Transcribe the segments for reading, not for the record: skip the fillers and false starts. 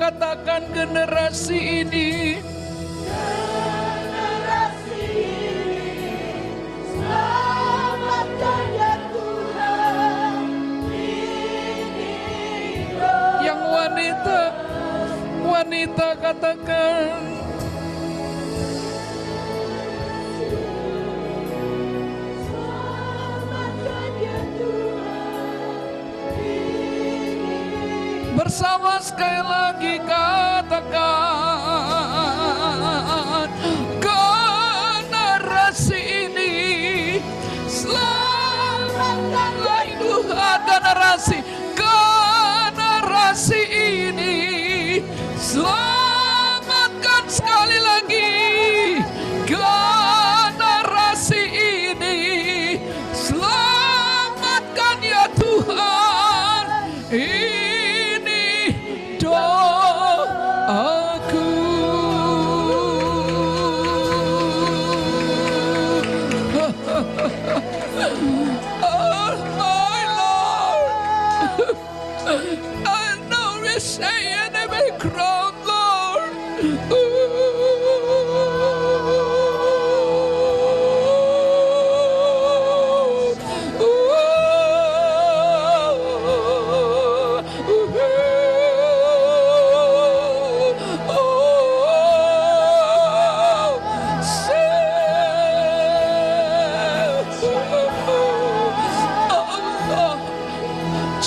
katakan generasi ini. Generasi ini, selamatkan ya Tuhan. Ini Yang wanita katakan. selamatkan ya Tuhan. Bersama sekali lagi katakan, generasi ini selamatkanlah Tuhan. Generasi ini selamatkan sekali lagi. Generasi ini selamatkan ya Tuhan. Ini doaku. Oh my Lord, I know we say enemy crown, Lord.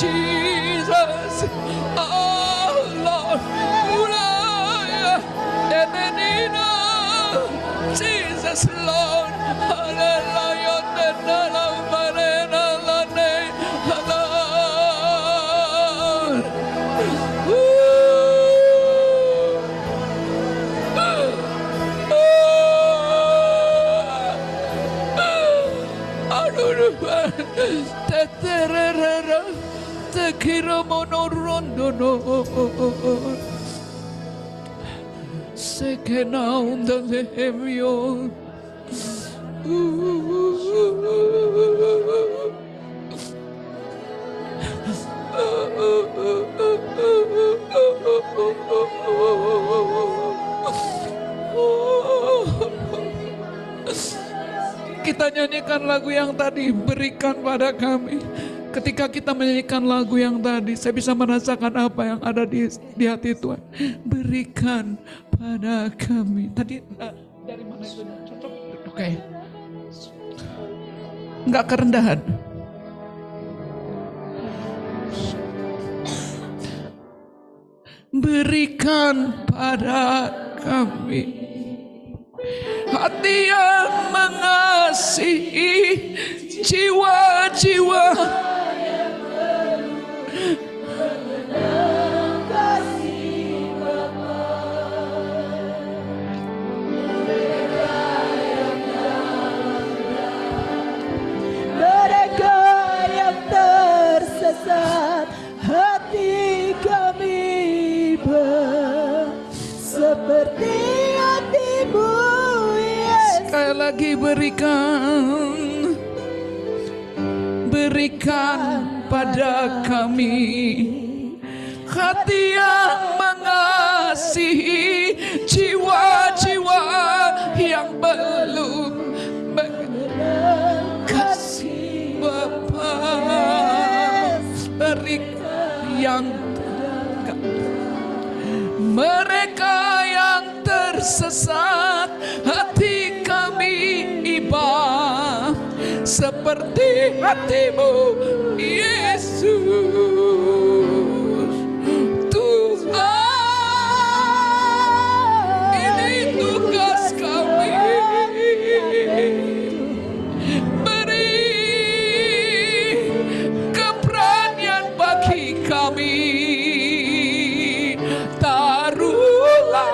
Jesus, oh Lord, Jesus, Lord, hallelujah, te quiero monorondo no. Sé que no de hemio. Kita nyanyikan lagu yang tadi, berikan pada kami. Ketika kita menyanyikan lagu yang tadi, saya bisa merasakan apa yang ada di hati Tuhan. Berikan pada kami. Tadi dari mana itu? Cocok? Oke. Enggak kerendahan. Berikan pada kami hati yang mengasihi, jiwa-jiwa mereka yang tersesat, hati kami seperti hatimu, Yesus. sekali lagi berikan pada kami hati yang mengasihi, jiwa-jiwa yang belum kasih Bapa. Berikan yang mereka yang tersesat, hati kami iba seperti hatimu, Yesus. Tuhan, ini tugas kami. Beri keberanian bagi kami. Taruhlah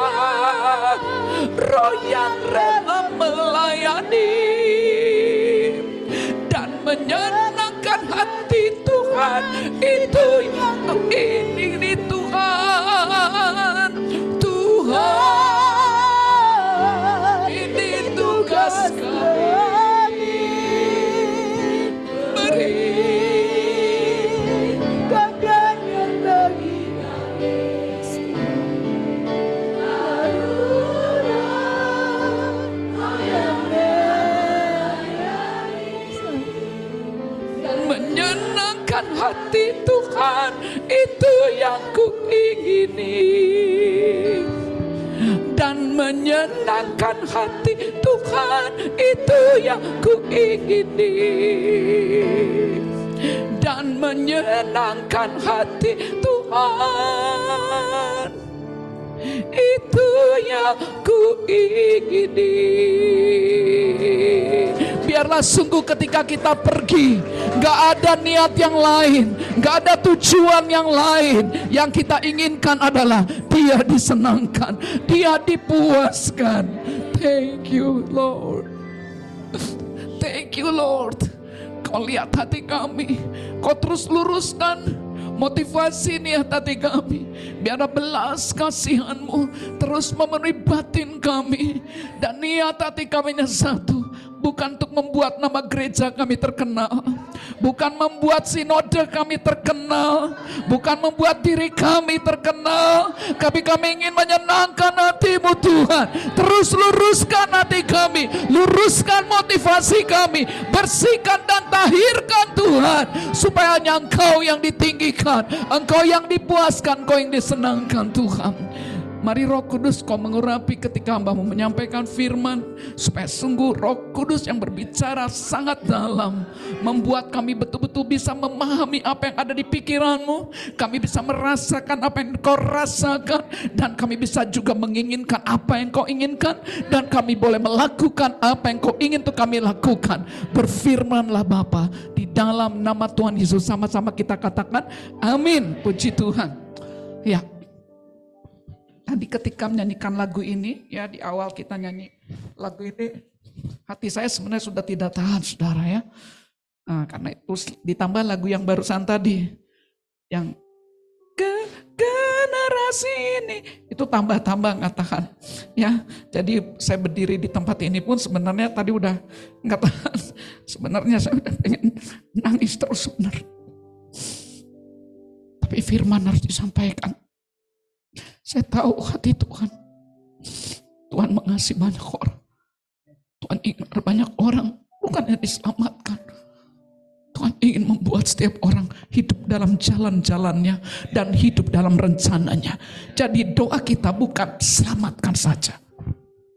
roh yang rela melayani dan menyenangkan hati Tuhan. Itu yang ini Tuhan. Tuhan, ini tugas kami. Beri keberanian bagi kami. ini dan menyenangkan hati Tuhan, itu yang ku ingini. Dan menyenangkan hati Tuhan, itu yang ku ingini. Biarlah sungguh ketika kita pergi, gak ada niat yang lain, gak ada tujuan yang lain. Yang kita inginkan adalah Dia disenangkan, Dia dipuaskan. Thank you Lord. Thank you Lord. Kau lihat hati kami, Kau terus luruskan motivasi niat hati kami. Biar belas kasihan-Mu terus memenuhi batin kami. Dan niat hati kami hanya satu, bukan untuk membuat nama gereja kami terkenal, bukan membuat sinode kami terkenal, bukan membuat diri kami terkenal. Kami ingin menyenangkan hati-Mu Tuhan. Terus luruskan hati kami, luruskan motivasi kami, bersihkan dan tahirkan Tuhan, supaya hanya Engkau yang ditinggikan, Engkau yang dipuaskan, Engkau yang disenangkan Tuhan. Mari Roh Kudus Kau mengurapi ketika hamba-Mu menyampaikan firman, supaya sungguh Roh Kudus yang berbicara sangat dalam, membuat kami betul-betul bisa memahami apa yang ada di pikiran-Mu. Kami bisa merasakan apa yang Kau rasakan, dan kami bisa juga menginginkan apa yang Kau inginkan, dan kami boleh melakukan apa yang Kau ingin untuk kami lakukan. Berfirmanlah Bapa, di dalam nama Tuhan Yesus. Sama-sama kita katakan amin. Puji Tuhan. Ya, tadi ketika menyanyikan lagu ini, ya di awal kita nyanyi lagu ini, hati saya sebenarnya sudah tidak tahan saudara ya. Nah, karena itu ditambah lagu yang barusan tadi, yang generasi ini, itu tambah-tambah nggak tahan. Ya, jadi saya berdiri di tempat ini pun sebenarnya tadi udah nggak tahan. Sebenarnya saya udah pengen nangis terus benar. Tapi firman harus disampaikan. Saya tahu hati Tuhan. Tuhan mengasihi banyak orang. Tuhan ingin banyak orang bukannya diselamatkan. Tuhan ingin membuat setiap orang hidup dalam jalan-jalannya dan hidup dalam rencananya. Jadi doa kita bukan selamatkan saja,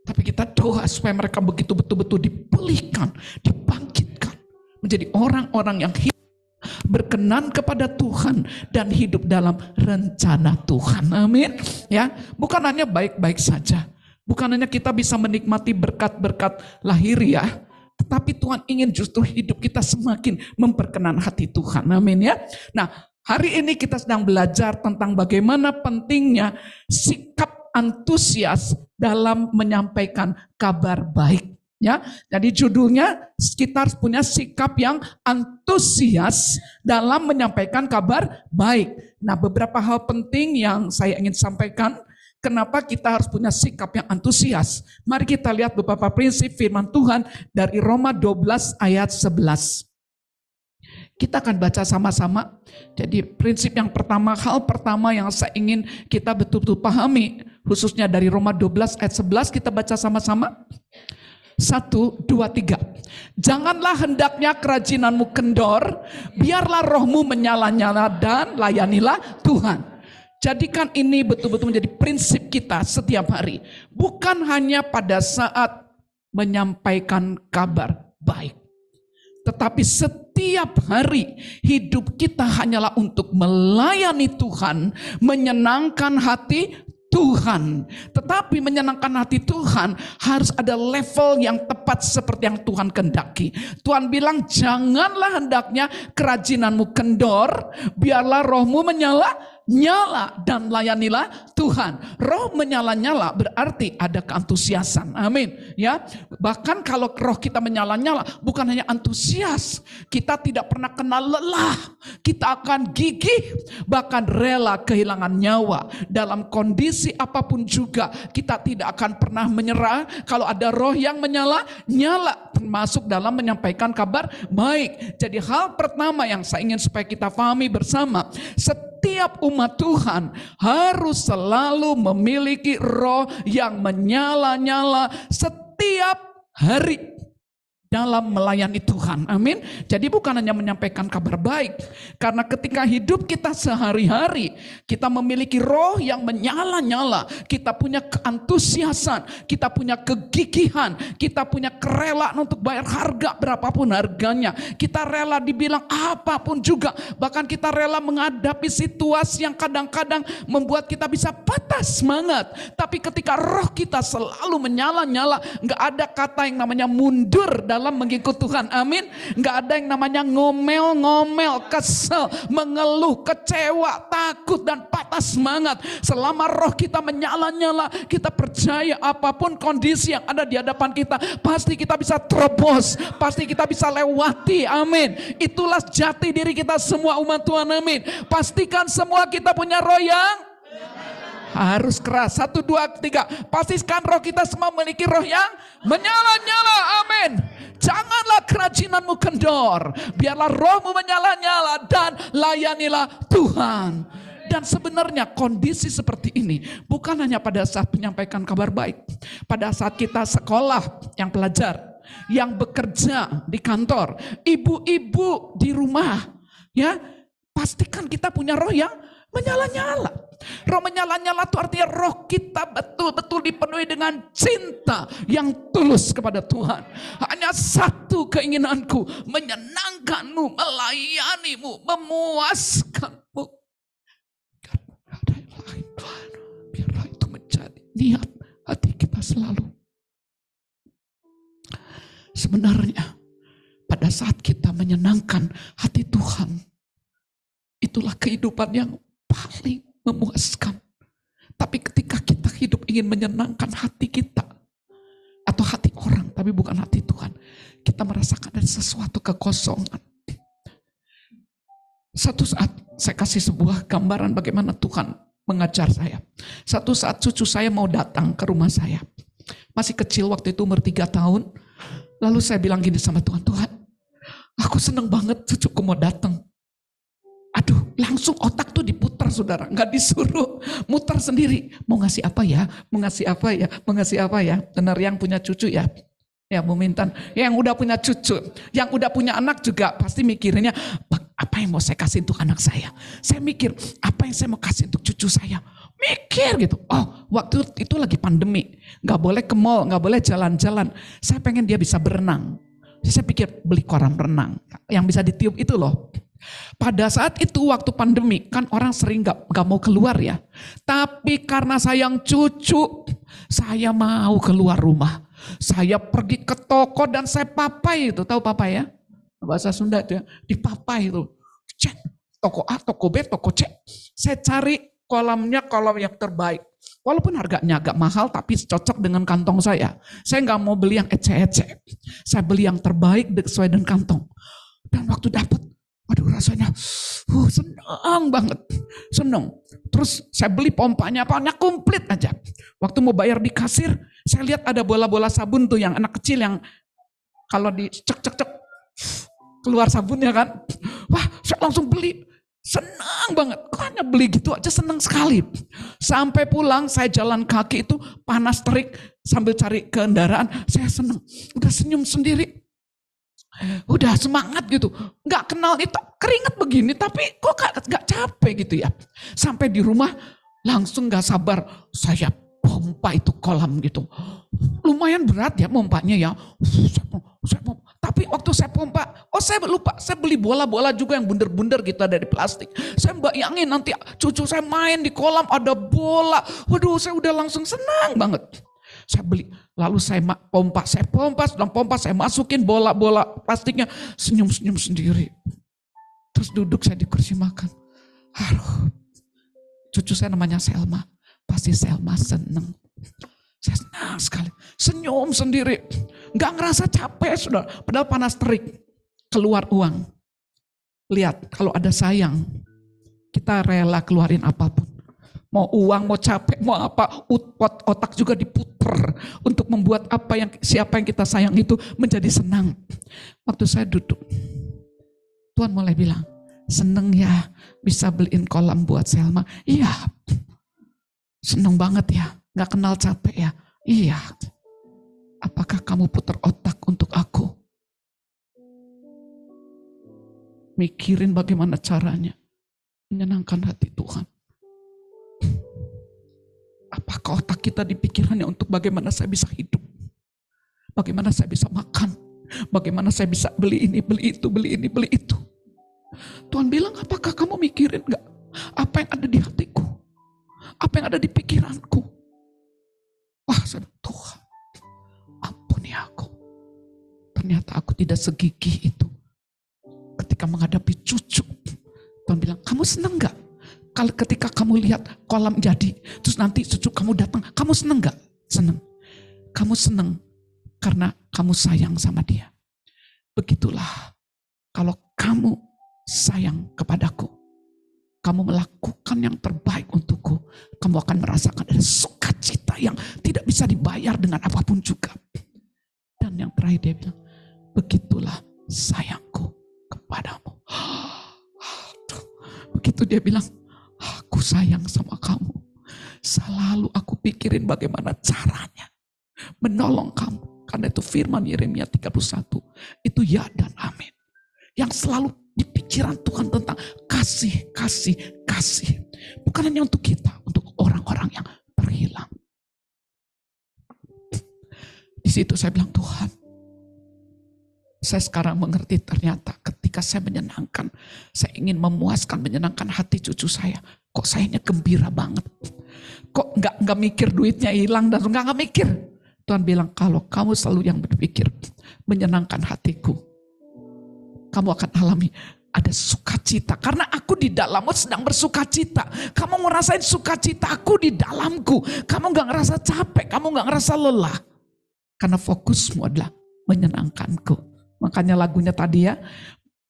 tapi kita doa supaya mereka begitu betul-betul dipulihkan, dibangkitkan, menjadi orang-orang yang hidup berkenan kepada Tuhan dan hidup dalam rencana Tuhan. Amin. Ya, bukan hanya baik-baik saja, bukan hanya kita bisa menikmati berkat-berkat lahiriah, tetapi Tuhan ingin justru hidup kita semakin memperkenan hati Tuhan. Amin ya. Nah, hari ini kita sedang belajar tentang bagaimana pentingnya sikap antusias dalam menyampaikan kabar baik. Ya, jadi judulnya kita harus punya sikap yang antusias dalam menyampaikan kabar baik. Nah, beberapa hal penting yang saya ingin sampaikan, kenapa kita harus punya sikap yang antusias. Mari kita lihat beberapa prinsip firman Tuhan dari Roma 12 ayat 11. Kita akan baca sama-sama. Jadi prinsip yang pertama, hal pertama yang saya ingin kita betul-betul pahami, khususnya dari Roma 12 ayat 11, kita baca sama-sama. 1, 2, 3. Janganlah hendaknya kerajinanmu kendor, biarlah rohmu menyala-nyala dan layanilah Tuhan. Jadikan ini betul-betul menjadi prinsip kita setiap hari. Bukan hanya pada saat menyampaikan kabar baik, tetapi setiap hari hidup kita hanyalah untuk melayani Tuhan, menyenangkan hati Tuhan. Tetapi menyenangkan hati Tuhan harus ada level yang tepat seperti yang Tuhan kehendaki. Tuhan bilang janganlah hendaknya kerajinanmu kendor, biarlah rohmu menyala dan layanilah Tuhan. Roh menyala-nyala berarti ada keantusiasan. Amin. Ya, bahkan kalau roh kita menyala-nyala bukan hanya antusias, kita tidak pernah kenal lelah. Kita akan gigih, bahkan rela kehilangan nyawa dalam kondisi apapun juga. Kita tidak akan pernah menyerah kalau ada roh yang menyala-nyala, termasuk dalam menyampaikan kabar baik. Jadi hal pertama yang saya ingin supaya kita pahami bersama, setiap umat Tuhan harus selalu memiliki roh yang menyala-nyala setiap hari. dalam melayani Tuhan. Amin. Jadi bukan hanya menyampaikan kabar baik. Karena ketika hidup kita sehari-hari, kita memiliki roh yang menyala-nyala. Kita punya keantusiasan, kita punya kegigihan, kita punya kerelaan untuk bayar harga berapapun harganya. Kita rela dibilang apapun juga. Bahkan kita rela menghadapi situasi yang kadang-kadang membuat kita bisa patah semangat. Tapi ketika roh kita selalu menyala-nyala, gak ada kata yang namanya mundur dalam mengikut Tuhan. Amin. Nggak ada yang namanya ngomel-ngomel, kesel, mengeluh, kecewa, takut, dan patah semangat. Selama roh kita menyala-nyala, kita percaya apapun kondisi yang ada di hadapan kita, pasti kita bisa terobos, pasti kita bisa lewati. Amin. Itulah jati diri kita semua umat Tuhan. Amin. Pastikan semua kita punya roh yang harus keras. 1, 2, 3. Pastikan roh kita semua memiliki roh yang menyala-nyala. Amin. Janganlah kerajinanmu kendor. Biarlah rohmu menyala-nyala dan layanilah Tuhan. Dan sebenarnya kondisi seperti ini bukan hanya pada saat menyampaikan kabar baik. Pada saat kita sekolah, yang pelajar, yang bekerja di kantor, ibu-ibu di rumah, ya, pastikan kita punya roh yang menyala-nyala. Roh menyala-nyala itu artinya roh kita betul-betul dipenuhi dengan cinta yang tulus kepada Tuhan. Hanya satu keinginanku, menyenangkanmu, melayanimu, memuaskanmu. Karena ada yang lain, Tuhan. Biarlah itu menjadi niat hati kita selalu. Sebenarnya pada saat kita menyenangkan hati Tuhan, itulah kehidupan yang paling memuaskan. Tapi ketika kita hidup ingin menyenangkan hati kita atau hati orang, tapi bukan hati Tuhan, kita merasakan ada sesuatu kekosongan. Satu saat saya kasih sebuah gambaran bagaimana Tuhan mengajar saya. Satu saat cucu saya mau datang ke rumah saya. Masih kecil waktu itu, umur 3 tahun. Lalu saya bilang gini sama Tuhan, Tuhan, aku seneng banget cucuku mau datang. Aduh, langsung otak tuh diputar, saudara. Nggak disuruh, muter sendiri. Mau ngasih apa ya? Mau ngasih apa ya? Mau ngasih apa ya? Benar, yang punya cucu ya? Ya, Bu Mintan. Yang udah punya cucu, yang udah punya anak juga pasti mikirnya, apa yang mau saya kasih untuk anak saya? Saya mikir, apa yang saya mau kasih untuk cucu saya? Mikir gitu. Oh, waktu itu lagi pandemi. Nggak boleh ke mall, nggak boleh jalan-jalan. Saya pengen dia bisa berenang. Saya pikir beli kolam renang. Yang bisa ditiup itu loh. Pada saat itu waktu pandemi kan orang sering gak mau keluar ya. Tapi karena sayang cucu, saya mau keluar rumah. Saya pergi ke toko dan saya papai itu. Tahu papai ya? Bahasa Sunda itu ya. Dipapai itu. Cek toko A, toko B, toko C. Saya cari kolamnya kolam yang terbaik. Walaupun harganya agak mahal tapi cocok dengan kantong saya. Saya gak mau beli yang ecek-ecek. Saya beli yang terbaik sesuai dengan kantong. Dan waktu dapat, aduh rasanya senang banget, senang. Terus saya beli pompanya, apanya komplit aja. Waktu mau bayar di kasir, saya lihat ada bola-bola sabun tuh yang anak kecil yang kalau dicek-cek keluar sabunnya kan. Wah, saya langsung beli. Senang banget, hanya beli gitu aja senang sekali. Sampai pulang saya jalan kaki itu panas terik sambil cari kendaraan, saya senang. Udah senyum sendiri. Udah semangat gitu, nggak kenal itu keringat begini, tapi kok nggak capek gitu ya. Sampai di rumah langsung nggak sabar, saya pompa itu kolam gitu. Lumayan berat ya pompanya ya. Tapi waktu saya pompa, saya lupa, saya beli bola-bola juga yang bundar-bundar gitu dari plastik. Saya bayangin nanti cucu saya main di kolam ada bola, waduh saya udah langsung senang banget. Saya beli, lalu saya pompa, sedang pompa, saya masukin bola-bola plastiknya, senyum-senyum sendiri. Terus duduk saya di kursi makan. Aduh, cucu saya namanya Selma, pasti Selma seneng. Saya senang sekali, senyum sendiri, nggak ngerasa capek sudah, padahal panas terik. Keluar uang, lihat kalau ada sayang, kita rela keluarin apapun. Mau uang, mau capek, mau apa, otak juga diputer untuk membuat siapa yang kita sayang itu menjadi senang. Waktu saya duduk, Tuhan mulai bilang, seneng ya bisa beliin kolam buat Selma. Iya, seneng banget ya, gak kenal capek ya. Iya, apakah kamu putar otak untuk aku? mikirin bagaimana caranya menyenangkan hati Tuhan. Apakah otak kita dipikirannya untuk bagaimana saya bisa hidup? Bagaimana saya bisa makan? Bagaimana saya bisa beli ini, beli itu, beli ini, beli itu? Tuhan bilang, apakah kamu mikirin gak apa yang ada di hatiku? Apa yang ada di pikiranku? Wah, saya bilang, Tuhan, ampuni aku. Ternyata aku tidak segigih itu. Ketika menghadapi cucu, Tuhan bilang, kamu senang gak? Kalau ketika kamu lihat kolam jadi, terus nanti cucu kamu datang, kamu senang gak? Senang. Kamu senang karena kamu sayang sama dia. Begitulah kalau kamu sayang kepadaku, kamu melakukan yang terbaik untukku, kamu akan merasakan ada sukacita yang tidak bisa dibayar dengan apapun juga. Dan yang terakhir dia bilang, begitulah sayangku kepadamu. Begitu dia bilang, aku sayang sama kamu. Selalu aku pikirin bagaimana caranya menolong kamu. Karena itu firman Yeremia 31. Itu ya dan amin. Yang selalu di pikiran Tuhan tentang kasih, kasih, kasih. Bukan hanya untuk kita, untuk orang-orang yang terhilang. Di situ saya bilang, Tuhan, saya sekarang mengerti ternyata ketika saya menyenangkan, saya ingin memuaskan, menyenangkan hati cucu saya. Kok sayanya gembira banget. Kok nggak mikir duitnya hilang dan nggak mikir. Tuhan bilang, kalau kamu selalu yang berpikir menyenangkan hatiku, kamu akan alami ada sukacita. Karena aku di dalammu sedang bersukacita. Kamu ngerasain sukacita aku di dalamku. Kamu nggak ngerasa capek, kamu nggak ngerasa lelah. Karena fokusmu adalah menyenangkanku. Makanya lagunya tadi ya,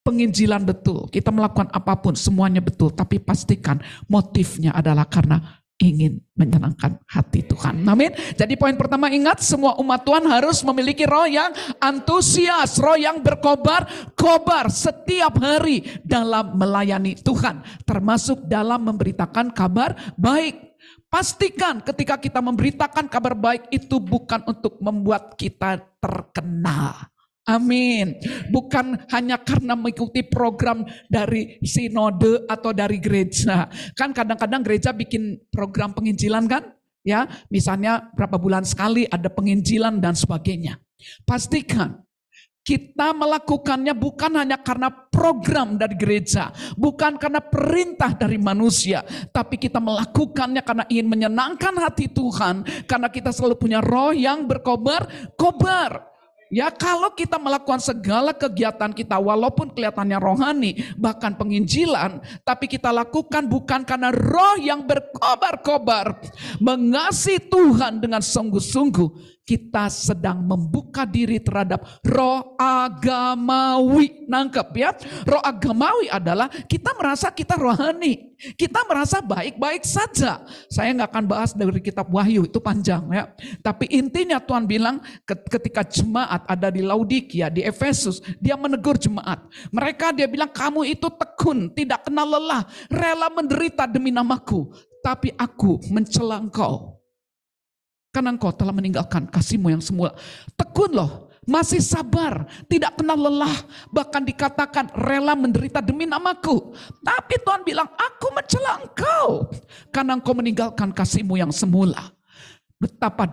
penginjilan betul. Kita melakukan apapun, semuanya betul. Tapi pastikan motifnya adalah karena ingin menyenangkan hati Tuhan. Amin. Jadi poin pertama, ingat, semua umat Tuhan harus memiliki roh yang antusias, roh yang berkobar setiap hari dalam melayani Tuhan. Termasuk dalam memberitakan kabar baik. Pastikan ketika kita memberitakan kabar baik itu bukan untuk membuat kita terkenal. Amin. Bukan hanya karena mengikuti program dari sinode atau dari gereja. Kan kadang-kadang gereja bikin program penginjilan kan? Ya, misalnya berapa bulan sekali ada penginjilan dan sebagainya. Pastikan kita melakukannya bukan hanya karena program dari gereja, bukan karena perintah dari manusia, tapi kita melakukannya karena ingin menyenangkan hati Tuhan, karena kita selalu punya roh yang berkobar. Ya, kalau kita melakukan segala kegiatan kita walaupun kelihatannya rohani, bahkan penginjilan, tapi kita lakukan bukan karena roh yang berkobar-kobar, mengasihi Tuhan dengan sungguh-sungguh, kita sedang membuka diri terhadap roh agamawi. Nangkep ya? Roh agamawi adalah kita merasa kita rohani. Kita merasa baik-baik saja. Saya nggak akan bahas dari kitab Wahyu, itu panjang ya. Tapi intinya Tuhan bilang ketika jemaat ada di Laodikia, di Efesus, dia menegur jemaat. Mereka dia bilang, kamu itu tekun, tidak kenal lelah, rela menderita demi namaku. Tapi aku mencela engkau. Karena engkau telah meninggalkan kasihmu yang semula. Tekun loh, masih sabar, tidak kenal lelah. Bahkan dikatakan rela menderita demi namaku. Tapi Tuhan bilang, aku mencela engkau. Karena engkau meninggalkan kasihmu yang semula. Betapa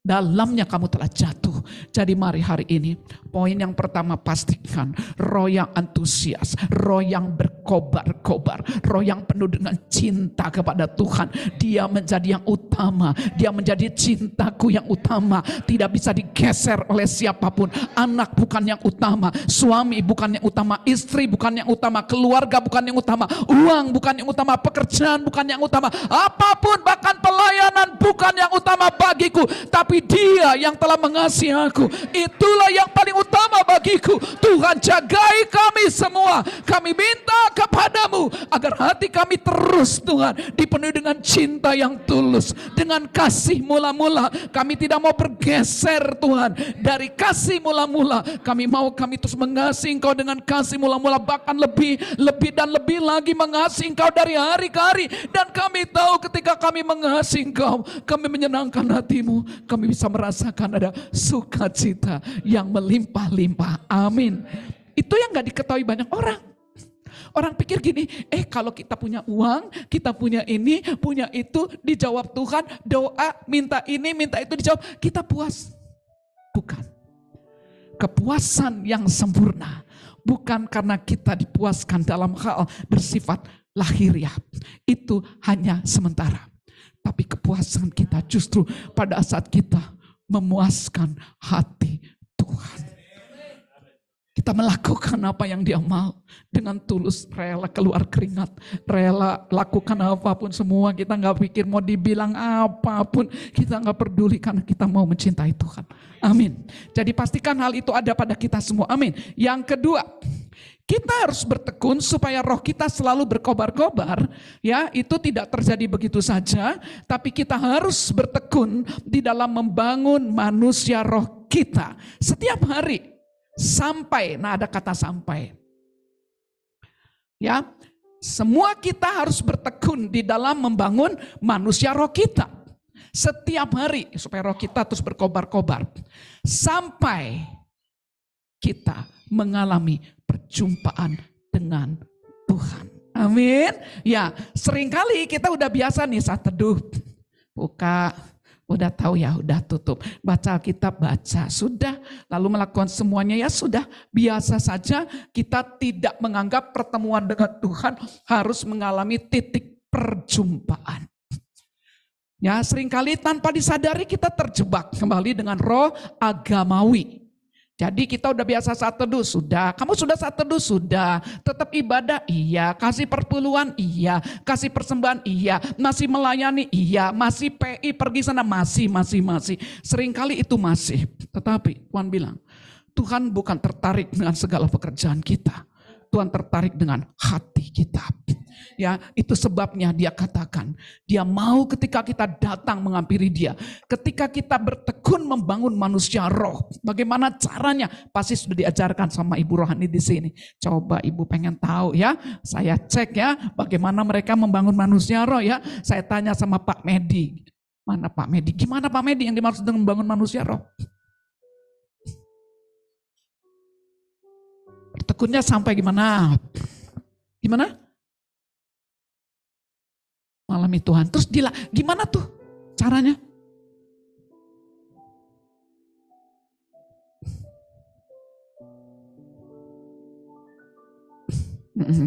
dalamnya kamu telah jatuh. Jadi mari hari ini, poin yang pertama, pastikan roh yang antusias, roh yang berkobar-kobar, roh yang penuh dengan cinta kepada Tuhan. Dia menjadi yang utama, dia menjadi cintaku yang utama, tidak bisa digeser oleh siapapun. Anak bukan yang utama, suami bukan yang utama, istri bukan yang utama, keluarga bukan yang utama, uang bukan yang utama, pekerjaan bukan yang utama, apapun bahkan pelayanan bukan yang utama bagiku, tapi Dia yang telah mengasihi aku, itulah yang paling utama bagiku. Tuhan, jagai kami semua. Kami minta kepadamu agar hati kami terus, Tuhan, dipenuhi dengan cinta yang tulus, dengan kasih mula-mula. Kami tidak mau bergeser, Tuhan, dari kasih mula-mula. Kami terus mengasihi Engkau dengan kasih mula-mula, bahkan lebih dan lebih lagi mengasihi Engkau dari hari ke hari. Dan kami tahu ketika kami mengasihi Engkau, kami menyenangkan hati-Mu, kami bisa merasakan ada sukacita yang melimpah-limpah. Amin. Itu yang gak diketahui banyak orang. Orang pikir gini, kalau kita punya uang, kita punya ini, punya itu, dijawab Tuhan, doa, minta ini, minta itu dijawab, kita puas. Bukan. Kepuasan yang sempurna bukan karena kita dipuaskan dalam hal bersifat lahiriah. Itu hanya sementara. Tapi kepuasan kita justru pada saat kita memuaskan hati Tuhan. Kita melakukan apa yang Dia mau dengan tulus, rela keluar keringat, rela lakukan apapun semua. Kita nggak pikir mau dibilang apapun, kita nggak peduli karena kita mau mencintai Tuhan. Amin. Jadi pastikan hal itu ada pada kita semua. Amin. Yang kedua, kita harus bertekun supaya roh kita selalu berkobar-kobar. Ya, itu tidak terjadi begitu saja, tapi kita harus bertekun di dalam membangun manusia roh kita setiap hari. Sampai, nah ada kata sampai. Ya, semua kita harus bertekun di dalam membangun manusia roh kita. Setiap hari supaya roh kita terus berkobar-kobar. Sampai kita mengalami perjumpaan dengan Tuhan. Amin. Ya, seringkali kita udah biasa nih saat teduh. Buka, udah tahu ya, udah tutup. Baca Alkitab, baca, sudah. Lalu melakukan semuanya ya sudah. Biasa saja, kita tidak menganggap pertemuan dengan Tuhan harus mengalami titik perjumpaan. Ya, seringkali tanpa disadari kita terjebak kembali dengan roh agamawi. Jadi kita udah biasa saat teduh, sudah. Kamu sudah saat teduh, sudah. Tetap ibadah, iya. Kasih perpuluhan, iya. Kasih persembahan, iya. Masih melayani, iya. Masih PI pergi sana, masih. Seringkali itu masih. Tetapi Tuhan bilang, Tuhan bukan tertarik dengan segala pekerjaan kita. Tuhan tertarik dengan hati kita. Ya, itu sebabnya Dia katakan, Dia mau ketika kita datang menghampiri Dia, ketika kita bertekun membangun manusia roh. Bagaimana caranya? Pasti sudah diajarkan sama Ibu Rohani di sini. Coba Ibu pengen tahu ya, saya cek ya, bagaimana mereka membangun manusia roh ya. Saya tanya sama Pak Medi. Mana Pak Medi? Gimana Pak Medi yang dimaksud dengan membangun manusia roh? Bertekunnya sampai gimana? Gimana? Alami Tuhan. Terus gimana tuh caranya?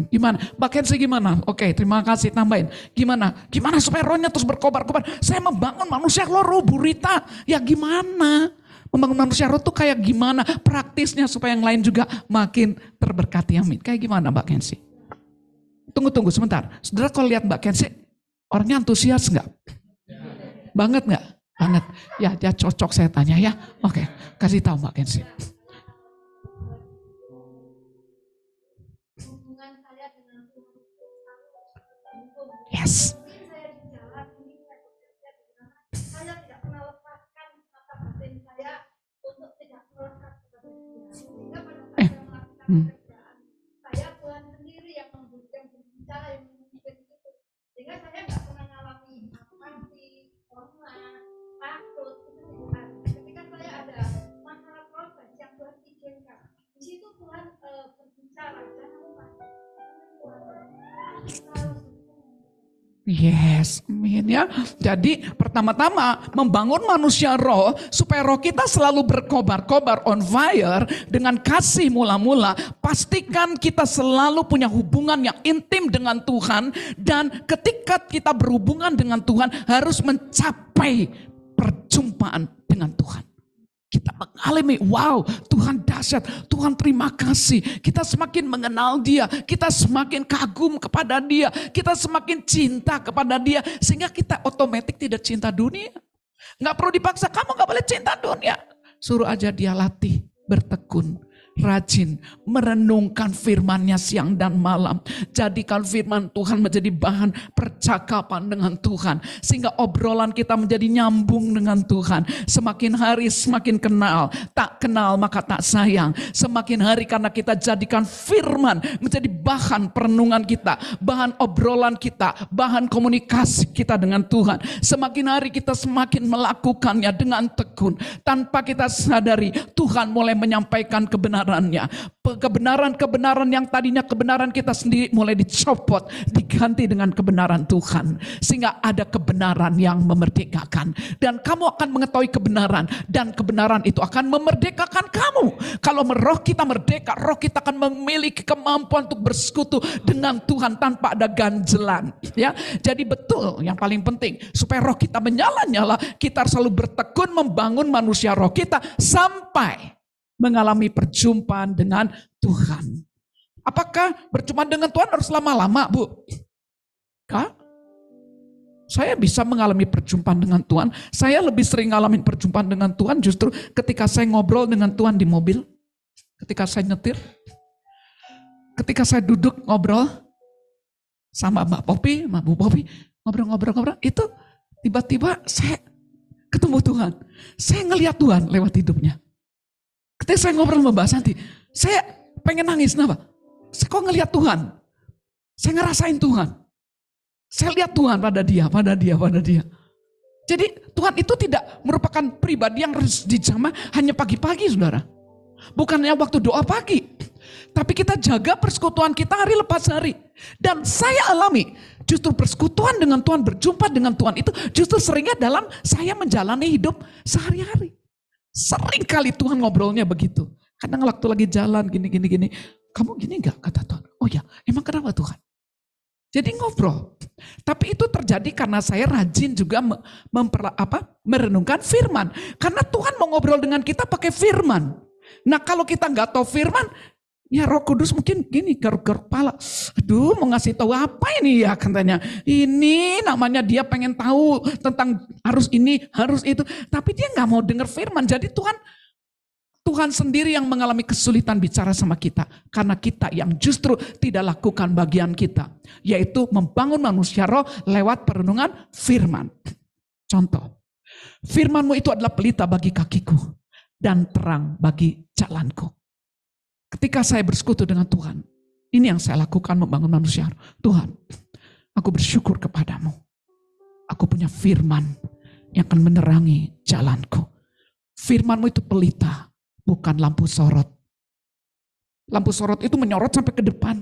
Gimana? Mbak Kensi gimana? Oke, terima kasih tambahin. Gimana? Gimana supaya rohnya terus berkobar-kobar? Saya membangun manusia roh, Bu Rita. Ya gimana? Membangun manusia roh tuh kayak gimana? Praktisnya supaya yang lain juga makin terberkati. Amin. Kayak gimana Mbak Kensi? Tunggu sebentar. Saudara kalau lihat Mbak Kensi, orangnya antusias enggak? Banget enggak? Banget. Ya, dia cocok saya tanya ya. Oke, kasih tahu Mbak Kensi. Yes. Saya Tuhan sendiri yang berbicara, yang memimpin itu. Sehingga saya nggak pernah ngalami apatis, hormat, takut, itu tidak ada. Ketika saya ada masalah proses yang Tuhan izinkan, di situ Tuhan berbicara, jangan lupa. Yes, amin ya. Jadi pertama-tama membangun manusia roh supaya roh kita selalu berkobar-kobar on fire dengan kasih mula-mula. Pastikan kita selalu punya hubungan yang intim dengan Tuhan, dan ketika kita berhubungan dengan Tuhan harus mencapai perjumpaan dengan Tuhan. Kita mengalami, wow, Tuhan dahsyat, Tuhan terima kasih. Kita semakin mengenal Dia, kita semakin kagum kepada Dia, kita semakin cinta kepada Dia. Sehingga kita otomatis tidak cinta dunia. Nggak perlu dipaksa, kamu nggak boleh cinta dunia. Suruh aja dia latih, bertekun, rajin, merenungkan firman-Nya siang dan malam. Jadikan firman Tuhan menjadi bahan percakapan dengan Tuhan. Sehingga obrolan kita menjadi nyambung dengan Tuhan. Semakin hari semakin kenal. Tak kenal maka tak sayang. Semakin hari karena kita jadikan firman menjadi bahan perenungan kita. Bahan obrolan kita. Bahan komunikasi kita dengan Tuhan. Semakin hari kita semakin melakukannya dengan tekun. Tanpa kita sadari Tuhan mulai menyampaikan kebenaran kebenarannya. Kebenaran-kebenaran yang tadinya kebenaran kita sendiri mulai dicopot, diganti dengan kebenaran Tuhan. Sehingga ada kebenaran yang memerdekakan. Dan kamu akan mengetahui kebenaran. Dan kebenaran itu akan memerdekakan kamu. Kalau roh kita merdeka, roh kita akan memiliki kemampuan untuk bersekutu dengan Tuhan tanpa ada ganjelan. Ya, jadi betul yang paling penting. Supaya roh kita menyala-nyala, kita harus selalu bertekun membangun manusia roh kita sampai mengalami perjumpaan dengan Tuhan. Apakah berjumpa dengan Tuhan harus lama-lama, Bu? Kak? Saya bisa mengalami perjumpaan dengan Tuhan. Saya lebih sering ngalamin perjumpaan dengan Tuhan justru ketika saya ngobrol dengan Tuhan di mobil. Ketika saya nyetir. Ketika saya duduk ngobrol sama Mbak Popi, sama Bu Popi, ngobrol-ngobrol, itu tiba-tiba saya ketemu Tuhan. Saya ngelihat Tuhan lewat hidupnya. Ketika saya ngobrol sama Mbak Santi, saya pengen nangis. Kenapa? Saya kok ngelihat Tuhan. Saya ngerasain Tuhan. Saya lihat Tuhan pada dia. Jadi Tuhan itu tidak merupakan pribadi yang harus dijamah hanya pagi-pagi, saudara. Bukannya waktu doa pagi. Tapi kita jaga persekutuan kita hari lepas hari. Dan saya alami justru persekutuan dengan Tuhan, berjumpa dengan Tuhan itu justru seringnya dalam saya menjalani hidup sehari-hari. Sering kali Tuhan ngobrolnya begitu. Kadang waktu lagi jalan gini. Kamu gini gak? Kata Tuhan. Oh ya, emang kenapa Tuhan? Jadi ngobrol. Tapi itu terjadi karena saya rajin juga merenungkan firman. Karena Tuhan mau ngobrol dengan kita pakai firman. Nah kalau kita gak tahu firman, ya Roh Kudus mungkin gini garuk-garuk kepala. Aduh mau ngasih tahu apa ini ya katanya. Ini namanya dia pengen tahu tentang harus ini, harus itu. Tapi dia gak mau dengar firman. Jadi Tuhan sendiri yang mengalami kesulitan bicara sama kita. Karena kita yang justru tidak lakukan bagian kita. Yaitu membangun manusia roh lewat perenungan firman. Contoh. Firman-Mu itu adalah pelita bagi kakiku. Dan terang bagi jalanku. Ketika saya bersekutu dengan Tuhan. Ini yang saya lakukan membangun manusia roh. Tuhan, aku bersyukur kepadamu. Aku punya firman yang akan menerangi jalanku. Firman-Mu itu pelita. Bukan lampu sorot. Lampu sorot itu menyorot sampai ke depan.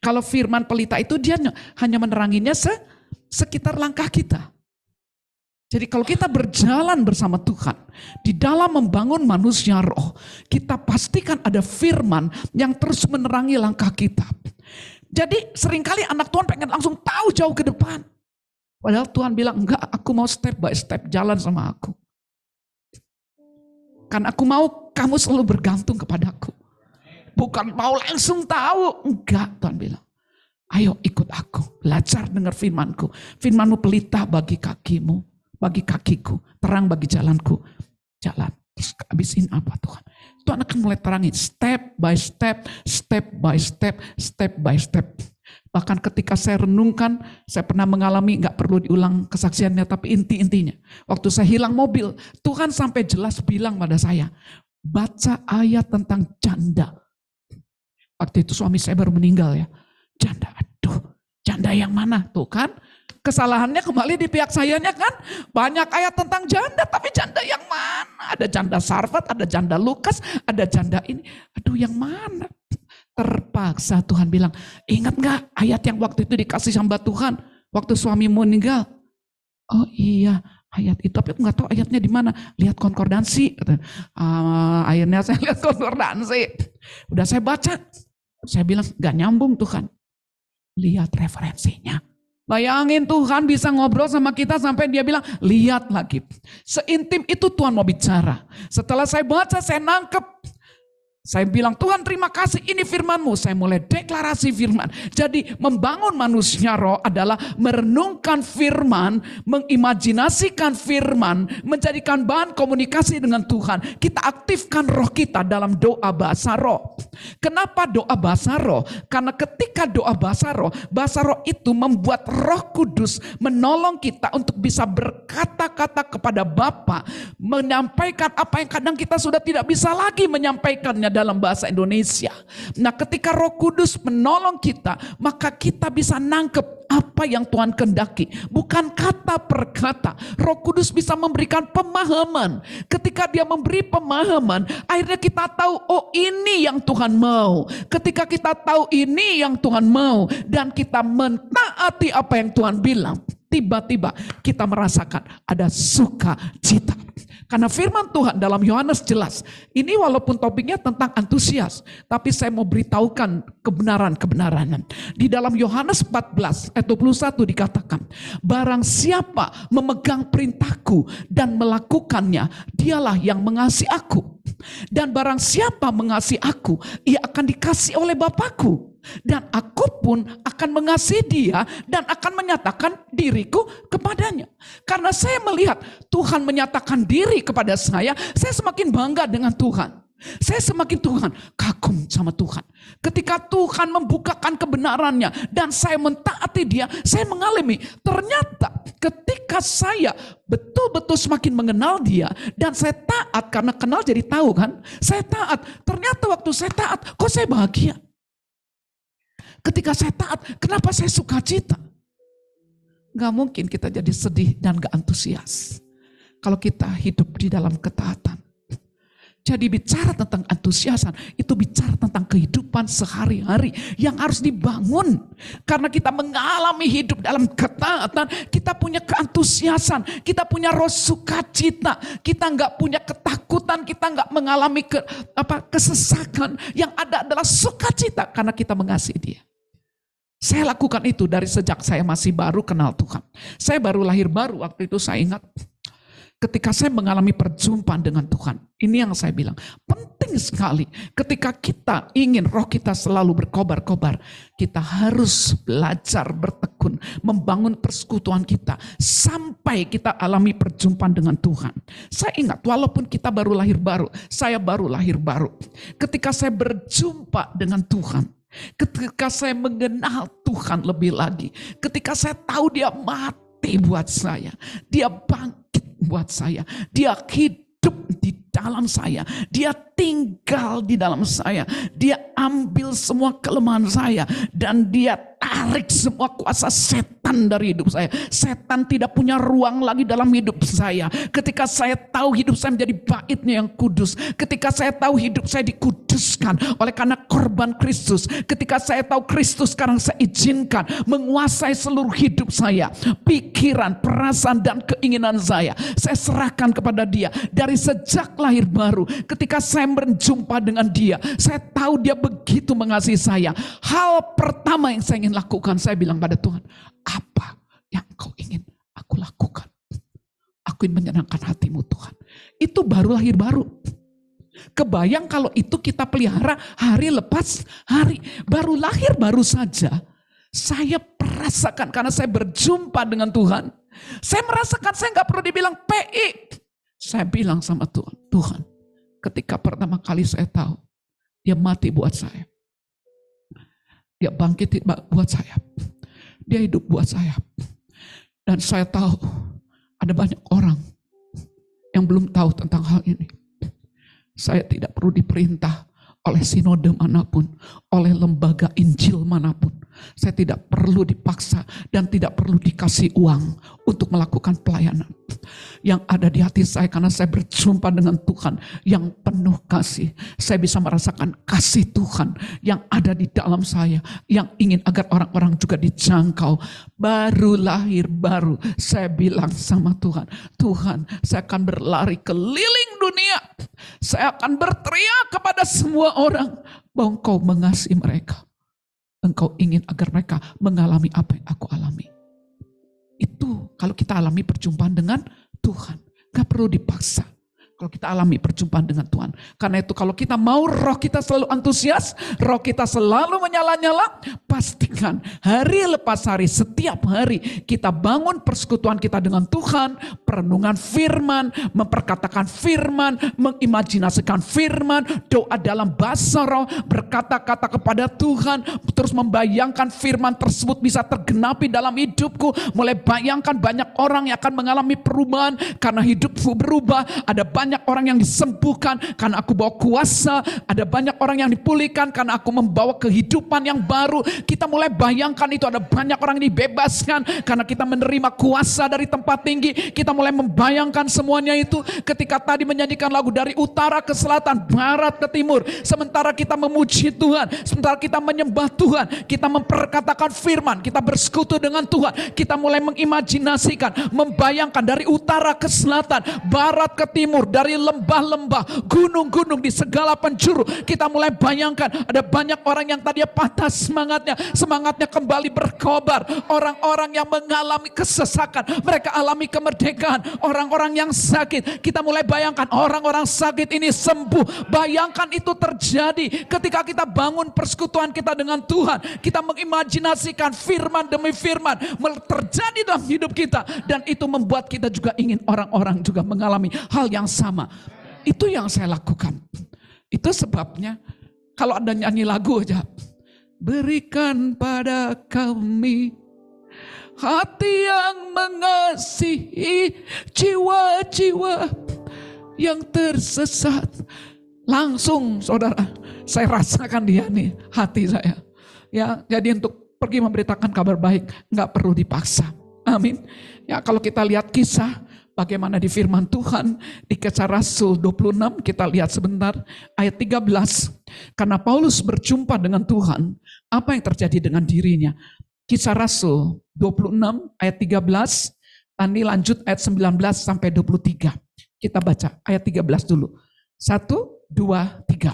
Kalau firman pelita itu dia hanya meneranginya sekitar langkah kita. Jadi kalau kita berjalan bersama Tuhan. Di dalam membangun manusia roh. Kita pastikan ada firman yang terus menerangi langkah kita. Jadi seringkali anak Tuhan pengen langsung tahu jauh ke depan. Padahal Tuhan bilang enggak, aku mau step by step jalan sama aku. Karena aku mau kamu selalu bergantung kepadaku. Bukan mau langsung tahu. Enggak, Tuhan bilang. Ayo ikut aku. Belajar dengar firmanku. Firmanmu pelita bagi kakimu. Bagi kakiku. Terang bagi jalanku. Jalan. Terus habisin apa Tuhan? Tuhan akan mulai terangi. Step by step. Step by step. Step by step. Bahkan ketika saya renungkan, saya pernah mengalami, gak perlu diulang kesaksiannya, tapi inti-intinya. Waktu saya hilang mobil, Tuhan sampai jelas bilang pada saya, baca ayat tentang janda. Waktu itu suami saya baru meninggal ya. Janda, aduh, janda yang mana? Tuh kan, kesalahannya kembali di pihak sayanya kan. Banyak ayat tentang janda, tapi janda yang mana? Ada janda Sarfat, ada janda Lukas, ada janda ini. Aduh yang mana? Terpaksa Tuhan bilang, ingat gak ayat yang waktu itu dikasih sama Tuhan waktu suamimu meninggal? Oh iya ayat itu, tapi aku gak tahu ayatnya di mana. Lihat konkordansi. Akhirnya saya lihat konkordansi. Udah saya baca, saya bilang gak nyambung Tuhan. Lihat referensinya. Bayangin Tuhan bisa ngobrol sama kita sampai dia bilang lihat lagi. Seintim itu Tuhan mau bicara. Setelah saya baca, saya nangkep. Saya bilang, Tuhan terima kasih ini firman-Mu. Saya mulai deklarasi firman. Jadi membangun manusia roh adalah merenungkan firman, mengimajinasikan firman, menjadikan bahan komunikasi dengan Tuhan. Kita aktifkan roh kita dalam doa bahasa roh. Kenapa doa bahasa roh? Karena ketika doa bahasa roh itu membuat Roh Kudus menolong kita untuk bisa berkata-kata kepada Bapa, menyampaikan apa yang kadang kita sudah tidak bisa lagi menyampaikannya namanya dalam bahasa Indonesia. Nah, ketika Roh Kudus menolong kita, maka kita bisa nangkep apa yang Tuhan kehendaki. Bukan kata per kata. Roh Kudus bisa memberikan pemahaman. Ketika dia memberi pemahaman, akhirnya kita tahu, oh ini yang Tuhan mau. Ketika kita tahu ini yang Tuhan mau, dan kita mentaati apa yang Tuhan bilang, tiba-tiba kita merasakan ada sukacita. Karena firman Tuhan dalam Yohanes jelas. Ini walaupun topiknya tentang antusias, tapi saya mau beritahukan kebenaran-kebenaran. Di dalam Yohanes 14 ayat 21 dikatakan, barang siapa memegang perintahku dan melakukannya, dialah yang mengasihi aku. Dan barang siapa mengasihi aku, ia akan dikasihi oleh Bapakku. Dan aku pun akan mengasihi dia dan akan menyatakan diriku kepadanya. Karena saya melihat Tuhan menyatakan diri kepada saya semakin bangga dengan Tuhan. Saya semakin Tuhan kagum sama Tuhan. Ketika Tuhan membukakan kebenarannya dan saya mentaati dia, saya mengalami ternyata ketika saya betul-betul semakin mengenal dia dan saya taat, karena kenal jadi tahu kan. Saya taat, ternyata waktu saya taat kok saya bahagia. Ketika saya taat, kenapa saya sukacita? Gak mungkin kita jadi sedih dan gak antusias kalau kita hidup di dalam ketaatan. Jadi bicara tentang antusiasan, itu bicara tentang kehidupan sehari-hari yang harus dibangun. Karena kita mengalami hidup dalam ketaatan, kita punya keantusiasan, kita punya roh sukacita, kita gak punya ketakutan, kita gak mengalami kesesakan. Yang ada adalah sukacita karena kita mengasihi dia. Saya lakukan itu dari sejak saya masih baru kenal Tuhan. Saya baru lahir baru, waktu itu saya ingat. Ketika saya mengalami perjumpaan dengan Tuhan. Ini yang saya bilang, penting sekali. Ketika kita ingin roh kita selalu berkobar-kobar, kita harus belajar bertekun, membangun persekutuan kita. Sampai kita alami perjumpaan dengan Tuhan. Saya ingat, walaupun kita baru lahir baru, saya baru lahir baru. Ketika saya berjumpa dengan Tuhan, ketika saya mengenal Tuhan lebih lagi, ketika saya tahu dia mati buat saya, dia bangkit buat saya, dia hidup di dalam saya, dia tinggal di dalam saya, dia ambil semua kelemahan saya, dan dia tarik semua kuasa setan dari hidup saya. Setan tidak punya ruang lagi dalam hidup saya. Ketika saya tahu hidup saya menjadi baitnya yang kudus, ketika saya tahu hidup saya dikuduskan oleh karena korban Kristus, ketika saya tahu Kristus sekarang saya izinkan menguasai seluruh hidup saya, pikiran, perasaan, dan keinginan saya serahkan kepada dia. Dari sejak lahir baru, ketika saya berjumpa dengan dia, saya tahu dia begitu mengasihi saya. Hal pertama yang saya ingin lakukan, saya bilang pada Tuhan, apa yang kau ingin aku lakukan? Aku ingin menyenangkan hatimu Tuhan. Itu baru lahir baru. Kebayang kalau itu kita pelihara hari lepas hari. Baru lahir baru saja, saya merasakan karena saya berjumpa dengan Tuhan. Saya merasakan saya gak perlu dibilang PI. Saya bilang sama Tuhan, Tuhan, ketika pertama kali saya tahu dia mati buat saya, dia bangkit buat saya, dia hidup buat saya, dan saya tahu ada banyak orang yang belum tahu tentang hal ini. Saya tidak perlu diperintah oleh sinode manapun, oleh lembaga Injil manapun. Saya tidak perlu dipaksa dan tidak perlu dikasih uang untuk melakukan pelayanan. Yang ada di hati saya karena saya berjumpa dengan Tuhan yang penuh kasih. Saya bisa merasakan kasih Tuhan yang ada di dalam saya, yang ingin agar orang-orang juga dijangkau. Baru lahir baru, saya bilang sama Tuhan, Tuhan, saya akan berlari keliling dunia. Saya akan berteriak kepada semua orang bahwa Engkau mengasihi mereka. Engkau ingin agar mereka mengalami apa yang aku alami. Itu kalau kita alami perjumpaan dengan Tuhan. Gak perlu dipaksa. Kalau kita alami perjumpaan dengan Tuhan. Karena itu kalau kita mau roh kita selalu antusias, roh kita selalu menyala-nyala, pastikan hari lepas hari, setiap hari kita bangun persekutuan kita dengan Tuhan, perenungan firman, memperkatakan firman, mengimajinasikan firman, doa dalam bahasa roh, berkata-kata kepada Tuhan, terus membayangkan firman tersebut bisa tergenapi dalam hidupku, mulai bayangkan banyak orang yang akan mengalami perubahan karena hidupku berubah, ada banyak banyak orang yang disembuhkan karena aku bawa kuasa. Ada banyak orang yang dipulihkan karena aku membawa kehidupan yang baru. Kita mulai bayangkan itu, ada banyak orang yang dibebaskan karena kita menerima kuasa dari tempat tinggi. Kita mulai membayangkan semuanya itu. Ketika tadi menyanyikan lagu dari utara ke selatan, barat ke timur. Sementara kita memuji Tuhan, sementara kita menyembah Tuhan, kita memperkatakan firman, kita bersekutu dengan Tuhan. Kita mulai mengimajinasikan, membayangkan dari utara ke selatan, barat ke timur, dari lembah-lembah, gunung-gunung, di segala penjuru. Kita mulai bayangkan ada banyak orang yang tadinya patah semangatnya kembali berkobar. Orang-orang yang mengalami kesesakan, mereka alami kemerdekaan. Orang-orang yang sakit, kita mulai bayangkan orang-orang sakit ini sembuh. Bayangkan itu terjadi ketika kita bangun persekutuan kita dengan Tuhan. Kita mengimajinasikan firman demi firman terjadi dalam hidup kita, dan itu membuat kita juga ingin orang-orang juga mengalami hal yang sama. Itu yang saya lakukan. Itu sebabnya kalau ada nyanyi lagu aja, berikan pada kami hati yang mengasihi jiwa-jiwa yang tersesat. Langsung saudara, saya rasakan dia nih, hati saya. Ya, jadi untuk pergi memberitakan kabar baik nggak perlu dipaksa. Amin. Ya, kalau kita lihat kisah bagaimana di firman Tuhan di Kisah Rasul 26, kita lihat sebentar ayat 13. Karena Paulus berjumpa dengan Tuhan, apa yang terjadi dengan dirinya? Kisah Rasul 26 ayat 13, nanti lanjut ayat 19 sampai 23. Kita baca ayat 13 dulu. 1, 2, 3.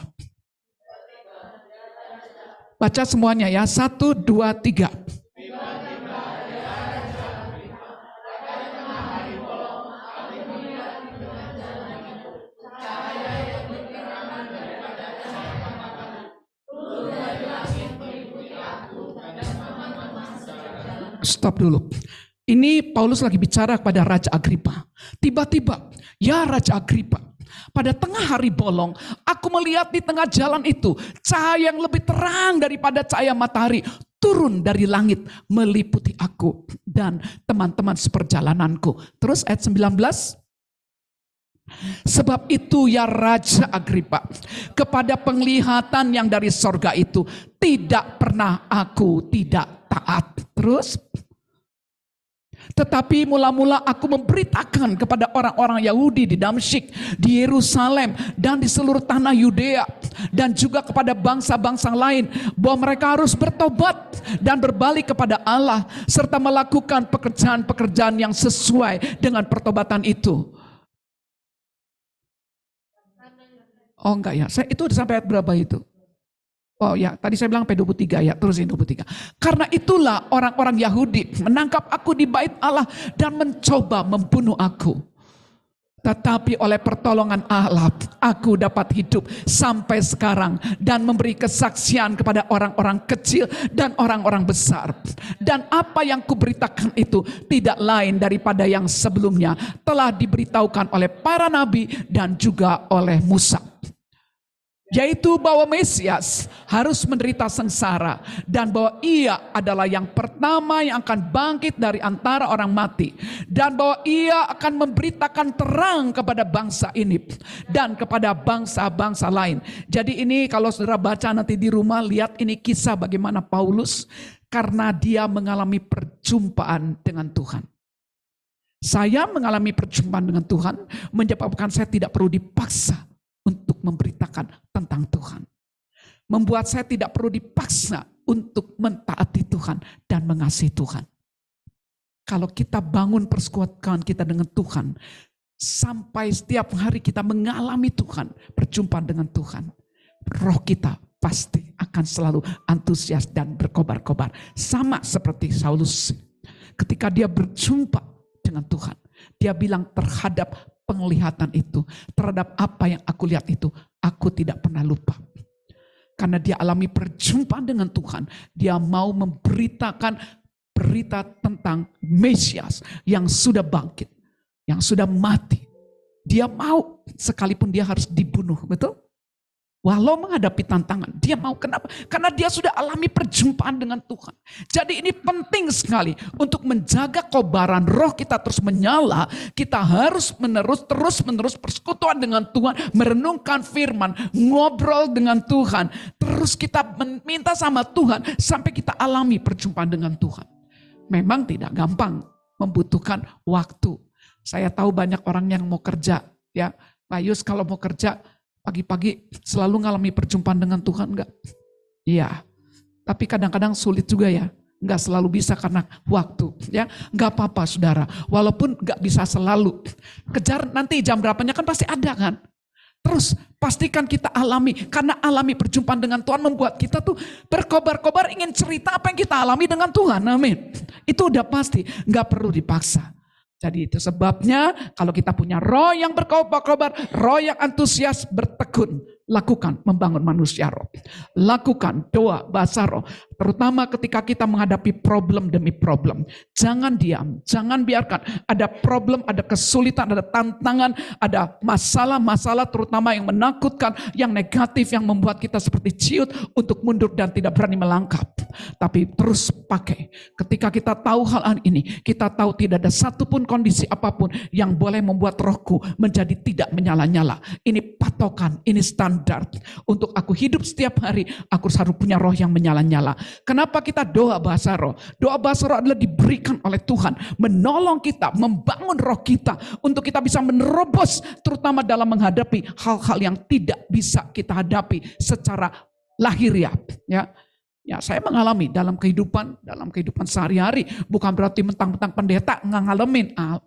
Baca semuanya ya, 1, 2, 3. Stop dulu. Ini Paulus lagi bicara kepada Raja Agripa. Tiba-tiba, ya Raja Agripa, pada tengah hari bolong, aku melihat di tengah jalan itu cahaya yang lebih terang daripada cahaya matahari turun dari langit meliputi aku dan teman-teman seperjalananku. Terus ayat 19. Sebab itu ya Raja Agripa, kepada penglihatan yang dari sorga itu tidak pernah aku tidak taat. Terus, tetapi mula-mula aku memberitakan kepada orang-orang Yahudi di Damsyik, di Yerusalem, dan di seluruh tanah Yudea, dan juga kepada bangsa-bangsa lain, bahwa mereka harus bertobat dan berbalik kepada Allah, serta melakukan pekerjaan-pekerjaan yang sesuai dengan pertobatan itu. Oh enggak ya, itu sampai ayat berapa itu? Oh ya, tadi saya bilang sampai 23 ya, terusin 23. Karena itulah orang-orang Yahudi menangkap aku di bait Allah dan mencoba membunuh aku. Tetapi oleh pertolongan Allah, aku dapat hidup sampai sekarang dan memberi kesaksian kepada orang-orang kecil dan orang-orang besar. Dan apa yang kuberitakan itu tidak lain daripada yang sebelumnya telah diberitahukan oleh para nabi dan juga oleh Musa. Yaitu bahwa Mesias harus menderita sengsara dan bahwa ia adalah yang pertama yang akan bangkit dari antara orang mati, dan bahwa ia akan memberitakan terang kepada bangsa ini dan kepada bangsa-bangsa lain. Jadi ini kalau saudara baca nanti di rumah, lihat ini kisah bagaimana Paulus karena dia mengalami perjumpaan dengan Tuhan. Saya mengalami perjumpaan dengan Tuhan menyebabkan saya tidak perlu dipaksa untuk memberitakan tentang Tuhan. Membuat saya tidak perlu dipaksa untuk mentaati Tuhan dan mengasihi Tuhan. Kalau kita bangun persekutuan kita dengan Tuhan, sampai setiap hari kita mengalami Tuhan, berjumpa dengan Tuhan, roh kita pasti akan selalu antusias dan berkobar-kobar. Sama seperti Saulus. Ketika dia berjumpa dengan Tuhan, dia bilang terhadap penglihatan itu, terhadap apa yang aku lihat itu, aku tidak pernah lupa. Karena dia alami perjumpaan dengan Tuhan, dia mau memberitakan berita tentang Mesias yang sudah bangkit, yang sudah mati. Dia mau, sekalipun dia harus dibunuh, betul? Walau menghadapi tantangan, dia mau. Kenapa? Karena dia sudah alami perjumpaan dengan Tuhan. Jadi ini penting sekali untuk menjaga kobaran roh kita terus menyala. Kita harus terus menerus persekutuan dengan Tuhan, merenungkan firman, ngobrol dengan Tuhan. Terus kita minta sama Tuhan sampai kita alami perjumpaan dengan Tuhan. Memang tidak gampang, membutuhkan waktu. Saya tahu banyak orang yang mau kerja, ya. Pak Yus kalau mau kerja pagi-pagi selalu ngalami perjumpaan dengan Tuhan enggak? Iya. Tapi kadang-kadang sulit juga ya. Enggak selalu bisa karena waktu, ya. Enggak apa-apa Saudara. Walaupun enggak bisa selalu. Kejar nanti jam berapanya kan pasti ada kan? Terus pastikan kita alami. Karena alami perjumpaan dengan Tuhan membuat kita tuh berkobar-kobar ingin cerita apa yang kita alami dengan Tuhan. Amin. Itu udah pasti. Enggak perlu dipaksa. Jadi itu sebabnya kalau kita punya roh yang berkobar-kobar, roh yang antusias, bertekun, lakukan membangun manusia roh. Lakukan doa bahasa roh. Terutama ketika kita menghadapi problem demi problem. Jangan diam, jangan biarkan ada problem, ada kesulitan, ada tantangan, ada masalah-masalah terutama yang menakutkan, yang negatif, yang membuat kita seperti ciut untuk mundur dan tidak berani melangkah. Tapi terus pakai. Ketika kita tahu hal ini, kita tahu tidak ada satupun kondisi apapun yang boleh membuat rohku menjadi tidak menyala-nyala. Ini patokan, ini standar. Untuk aku hidup setiap hari, aku harus punya roh yang menyala-nyala. Kenapa kita doa bahasa roh? Doa bahasa roh adalah diberikan oleh Tuhan, menolong kita, membangun roh kita, untuk kita bisa menerobos, terutama dalam menghadapi hal-hal yang tidak bisa kita hadapi secara lahiriah, ya. Ya, saya mengalami dalam kehidupan sehari-hari. Bukan berarti mentang-mentang pendeta nggak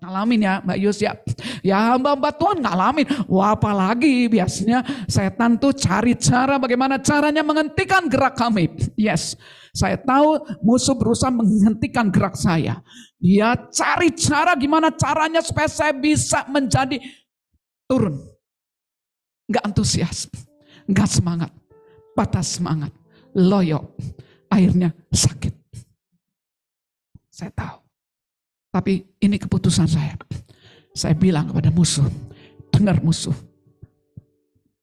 ngalamin ya Mbak Yus ya. Ya Mbak Tuhan ngalamin. Wah apalagi biasanya setan tuh cari cara bagaimana caranya menghentikan gerak kami. Yes, saya tahu musuh berusaha menghentikan gerak saya. Dia cari cara gimana caranya supaya saya bisa menjadi turun. Nggak antusias, nggak semangat, patah semangat. Loyo, akhirnya sakit. Saya tahu. Tapi ini keputusan saya. Saya bilang kepada musuh, dengar musuh.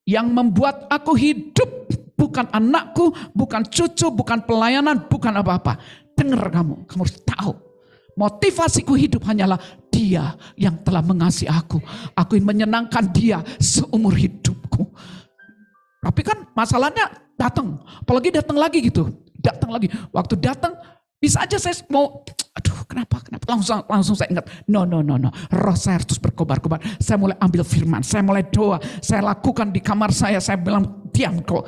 Yang membuat aku hidup bukan anakku, bukan cucu, bukan pelayanan, bukan apa-apa. Dengar kamu harus tahu. Motivasiku hidup hanyalah Dia yang telah mengasihi aku. Aku ingin menyenangkan Dia seumur hidupku. Tapi kan masalahnya datang, apalagi datang lagi gitu, datang lagi. Waktu datang bisa aja saya mau, aduh kenapa langsung saya ingat, no, roh saya harus berkobar-kobar. Saya mulai ambil firman, saya mulai doa, saya lakukan di kamar saya bilang diam kok,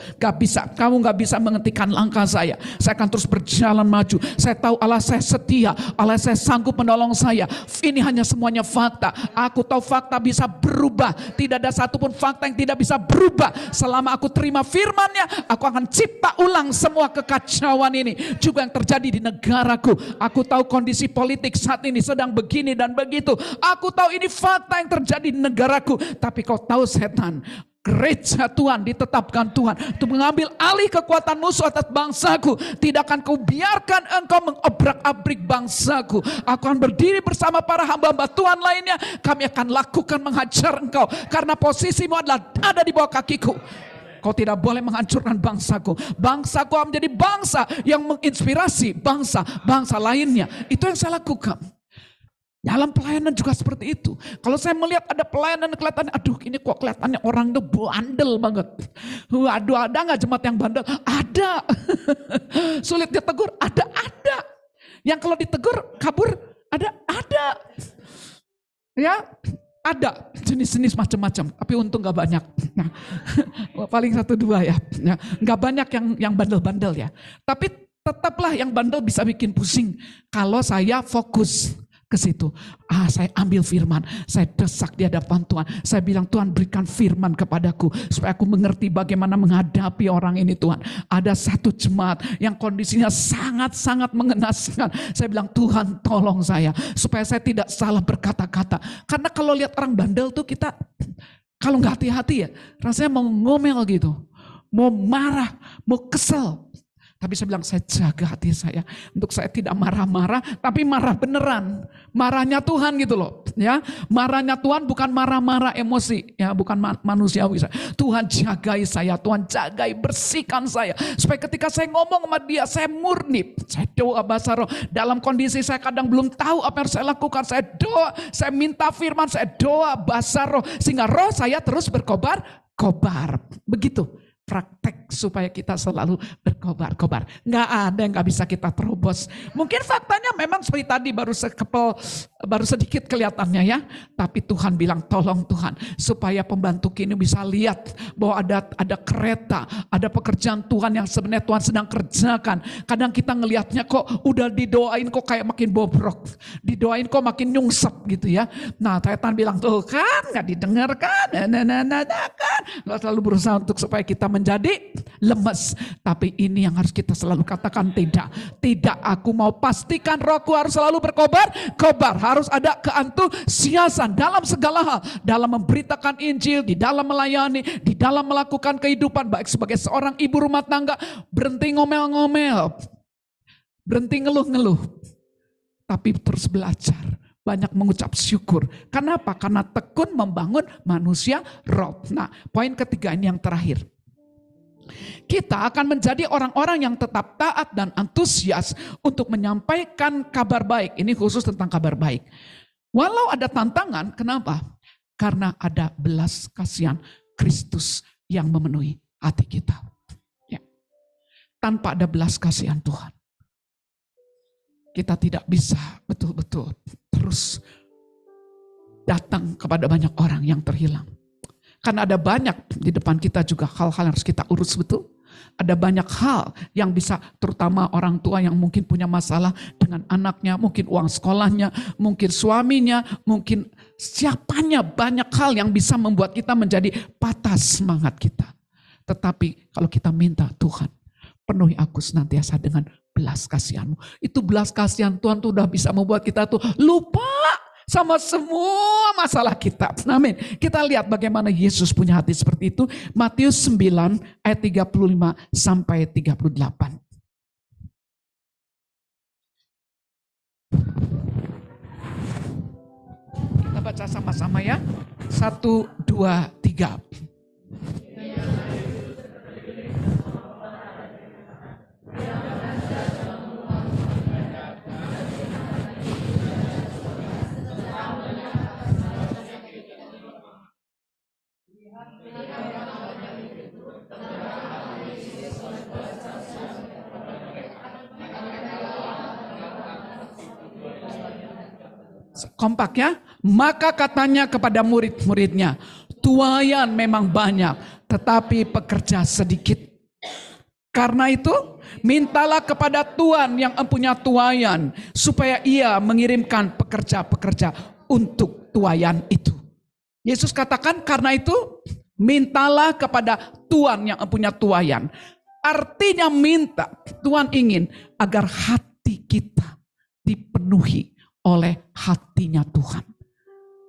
kamu gak bisa menghentikan langkah saya akan terus berjalan maju. Saya tahu Allah saya setia, Allah saya sanggup menolong saya. Ini hanya semuanya fakta, aku tahu fakta bisa berubah, tidak ada satupun fakta yang tidak bisa berubah. Selama aku terima firman-Nya, aku akan cipta ulang semua kekacauan ini, juga yang terjadi di negaraku. Aku tahu kondisi politik saat ini sedang begini dan begitu, aku tahu ini fakta yang terjadi di negaraku. Tapi kau tahu setan, gereja Tuhan ditetapkan Tuhan untuk mengambil alih kekuatan musuh atas bangsaku. Tidak akan kau biarkan engkau mengobrak-abrik bangsaku. Aku akan berdiri bersama para hamba-hamba Tuhan lainnya. Kami akan lakukan menghajar engkau, karena posisimu adalah ada di bawah kakiku. Kau tidak boleh menghancurkan bangsaku. Bangsaku akan menjadi bangsa yang menginspirasi bangsa-bangsa lainnya. Itu yang saya lakukan. Dalam pelayanan juga seperti itu. Kalau saya melihat ada pelayanan kelihatannya, aduh ini kok kelihatannya orang itu bandel banget. Waduh, ada gak jemaat yang bandel? Ada. Sulit ditegur? Ada. Yang kalau ditegur kabur? Ada. Ya, ada jenis-jenis macam-macam. Tapi untung gak banyak. Nah, paling 1-2 ya. Gak banyak yang bandel-bandel ya. Tapi tetaplah yang bandel bisa bikin pusing. Kalau saya fokus ke situ. Saya ambil firman, saya desak di hadapan Tuhan. Saya bilang, Tuhan berikan firman kepadaku supaya aku mengerti bagaimana menghadapi orang ini Tuhan. Ada satu jemaat yang kondisinya sangat-sangat mengenaskan. Saya bilang, Tuhan tolong saya supaya saya tidak salah berkata-kata. Karena kalau lihat orang bandel tuh kita, kalau nggak hati-hati ya, rasanya mau ngomel gitu. Mau marah, mau kesel. Tapi saya bilang, saya jaga hati saya untuk saya tidak marah-marah, tapi marah beneran. Marahnya Tuhan gitu loh, ya. Marahnya Tuhan bukan marah-marah emosi, ya, bukan manusiawi. Tuhan jagai saya, Tuhan jagai, bersihkan saya. Supaya ketika saya ngomong sama dia, saya murni. Saya doa bahasa roh. Dalam kondisi saya kadang belum tahu apa yang harus saya lakukan. Saya doa, saya minta firman, saya doa bahasa roh. Sehingga roh saya terus berkobar-kobar. Begitu praktek supaya kita selalu berkobar-kobar. Nggak ada yang nggak bisa kita terobos. Mungkin faktanya memang seperti tadi baru sedikit kelihatannya ya. Tapi Tuhan bilang tolong Tuhan supaya pembantu ini bisa lihat bahwa ada kereta, ada pekerjaan Tuhan yang sebenarnya Tuhan sedang kerjakan. Kadang kita ngelihatnya kok udah didoain kok kayak makin bobrok. Didoain kok makin nyungsep gitu ya. Nah Tuhan bilang tuh kan nggak didengarkan. Kan. Nggak selalu berusaha untuk supaya kita menjadi lemes. Tapi ini yang harus kita selalu katakan tidak. Tidak, aku mau pastikan rohku harus selalu berkobar. Harus ada keantusiasan dalam segala hal. Dalam memberitakan Injil, di dalam melayani, di dalam melakukan kehidupan. Baik sebagai seorang ibu rumah tangga, berhenti ngomel-ngomel. Berhenti ngeluh-ngeluh. Tapi terus belajar. Banyak mengucap syukur. Kenapa? Karena tekun membangun manusia roh. Nah, poin ketiga ini yang terakhir. Kita akan menjadi orang-orang yang tetap taat dan antusias untuk menyampaikan kabar baik. Ini khusus tentang kabar baik. Walau ada tantangan, kenapa? Karena ada belas kasihan Kristus yang memenuhi hati kita. Ya. Tanpa ada belas kasihan Tuhan, kita tidak bisa betul-betul terus datang kepada banyak orang yang terhilang. Karena ada banyak di depan kita juga hal-hal yang harus kita urus betul. Ada banyak hal yang bisa, terutama orang tua yang mungkin punya masalah dengan anaknya, mungkin uang sekolahnya, mungkin suaminya, mungkin siapanya, banyak hal yang bisa membuat kita menjadi patah semangat kita. Tetapi kalau kita minta Tuhan, penuhi aku senantiasa dengan belas kasihan-Mu. Itu belas kasihan Tuhan tuh udah bisa membuat kita tuh lupa sama semua masalah kita. Amin. Kita lihat bagaimana Yesus punya hati seperti itu. Matius 9 ayat 35 sampai 38. Kita baca sama-sama ya. 1, 2, 3. Kompak ya. Maka katanya kepada murid-muridnya, tuaian memang banyak, tetapi pekerja sedikit. Karena itu, mintalah kepada Tuhan yang empunya tuaian, supaya ia mengirimkan pekerja-pekerja untuk tuaian itu. Yesus katakan, karena itu, mintalah kepada Tuhan yang empunya tuaian. Artinya minta, Tuhan ingin agar hati kita dipenuhi oleh hatinya Tuhan.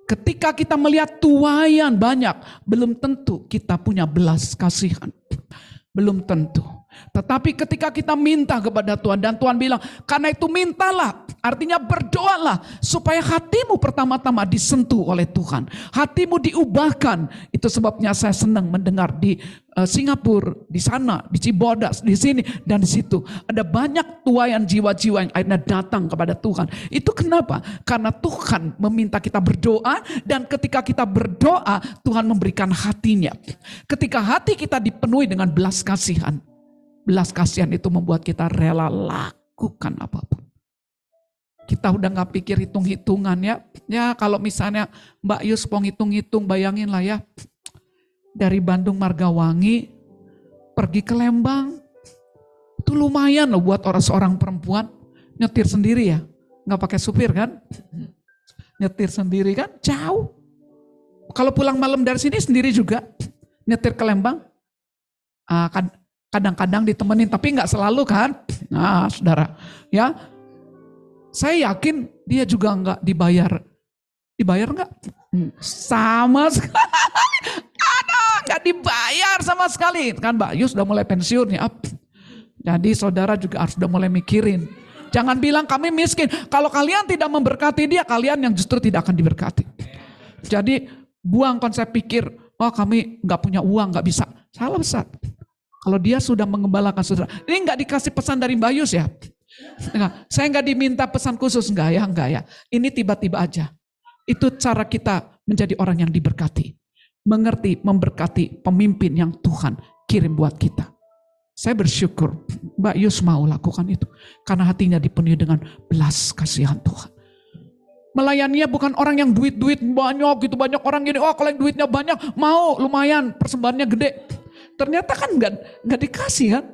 Ketika kita melihat tuaian banyak, belum tentu kita punya belas kasihan. Belum tentu. Tetapi ketika kita minta kepada Tuhan dan Tuhan bilang, karena itu mintalah, artinya berdoalah supaya hatimu pertama-tama disentuh oleh Tuhan. Hatimu diubahkan. Itu sebabnya saya senang mendengar di Singapura, di sana, di Cibodas, di sini dan di situ. Ada banyak tuaian jiwa-jiwa yang akhirnya datang kepada Tuhan. Itu kenapa? Karena Tuhan meminta kita berdoa dan ketika kita berdoa, Tuhan memberikan hatinya. Ketika hati kita dipenuhi dengan belas kasihan, belas kasihan itu membuat kita rela lakukan apapun. Kita udah gak pikir hitung-hitungan ya. Ya kalau misalnya Mbak Yus mau hitung-hitung, bayangin lah ya. Dari Bandung Margawangi pergi ke Lembang. Itu lumayan loh buat seorang perempuan. Nyetir sendiri ya. Gak pakai supir kan. Nyetir sendiri kan jauh. Kalau pulang malam dari sini sendiri juga. Nyetir ke Lembang. Kadang-kadang ditemenin, tapi nggak selalu kan. Nah saudara, ya saya yakin dia juga nggak dibayar. Dibayar nggak? Sama sekali. Nggak dibayar sama sekali. Kan Mbak Yus udah mulai pensiun ya. Jadi saudara juga harus udah mulai mikirin. Jangan bilang kami miskin. Kalau kalian tidak memberkati dia, kalian yang justru tidak akan diberkati. Jadi buang konsep pikir, oh kami nggak punya uang, nggak bisa. Salah besar. Kalau dia sudah mengembalakan saudara. Ini nggak dikasih pesan dari Mbak Yus ya. Nah, saya nggak diminta pesan khusus, enggak ya. Ini tiba-tiba aja. Itu cara kita menjadi orang yang diberkati. Mengerti, memberkati pemimpin yang Tuhan kirim buat kita. Saya bersyukur Mbak Yus mau lakukan itu. Karena hatinya dipenuhi dengan belas kasihan Tuhan. Melayaninya bukan orang yang duit banyak gitu. Banyak orang gini, oh kalau yang duitnya banyak mau lumayan persembahannya gede. Ternyata kan nggak dikasih kan.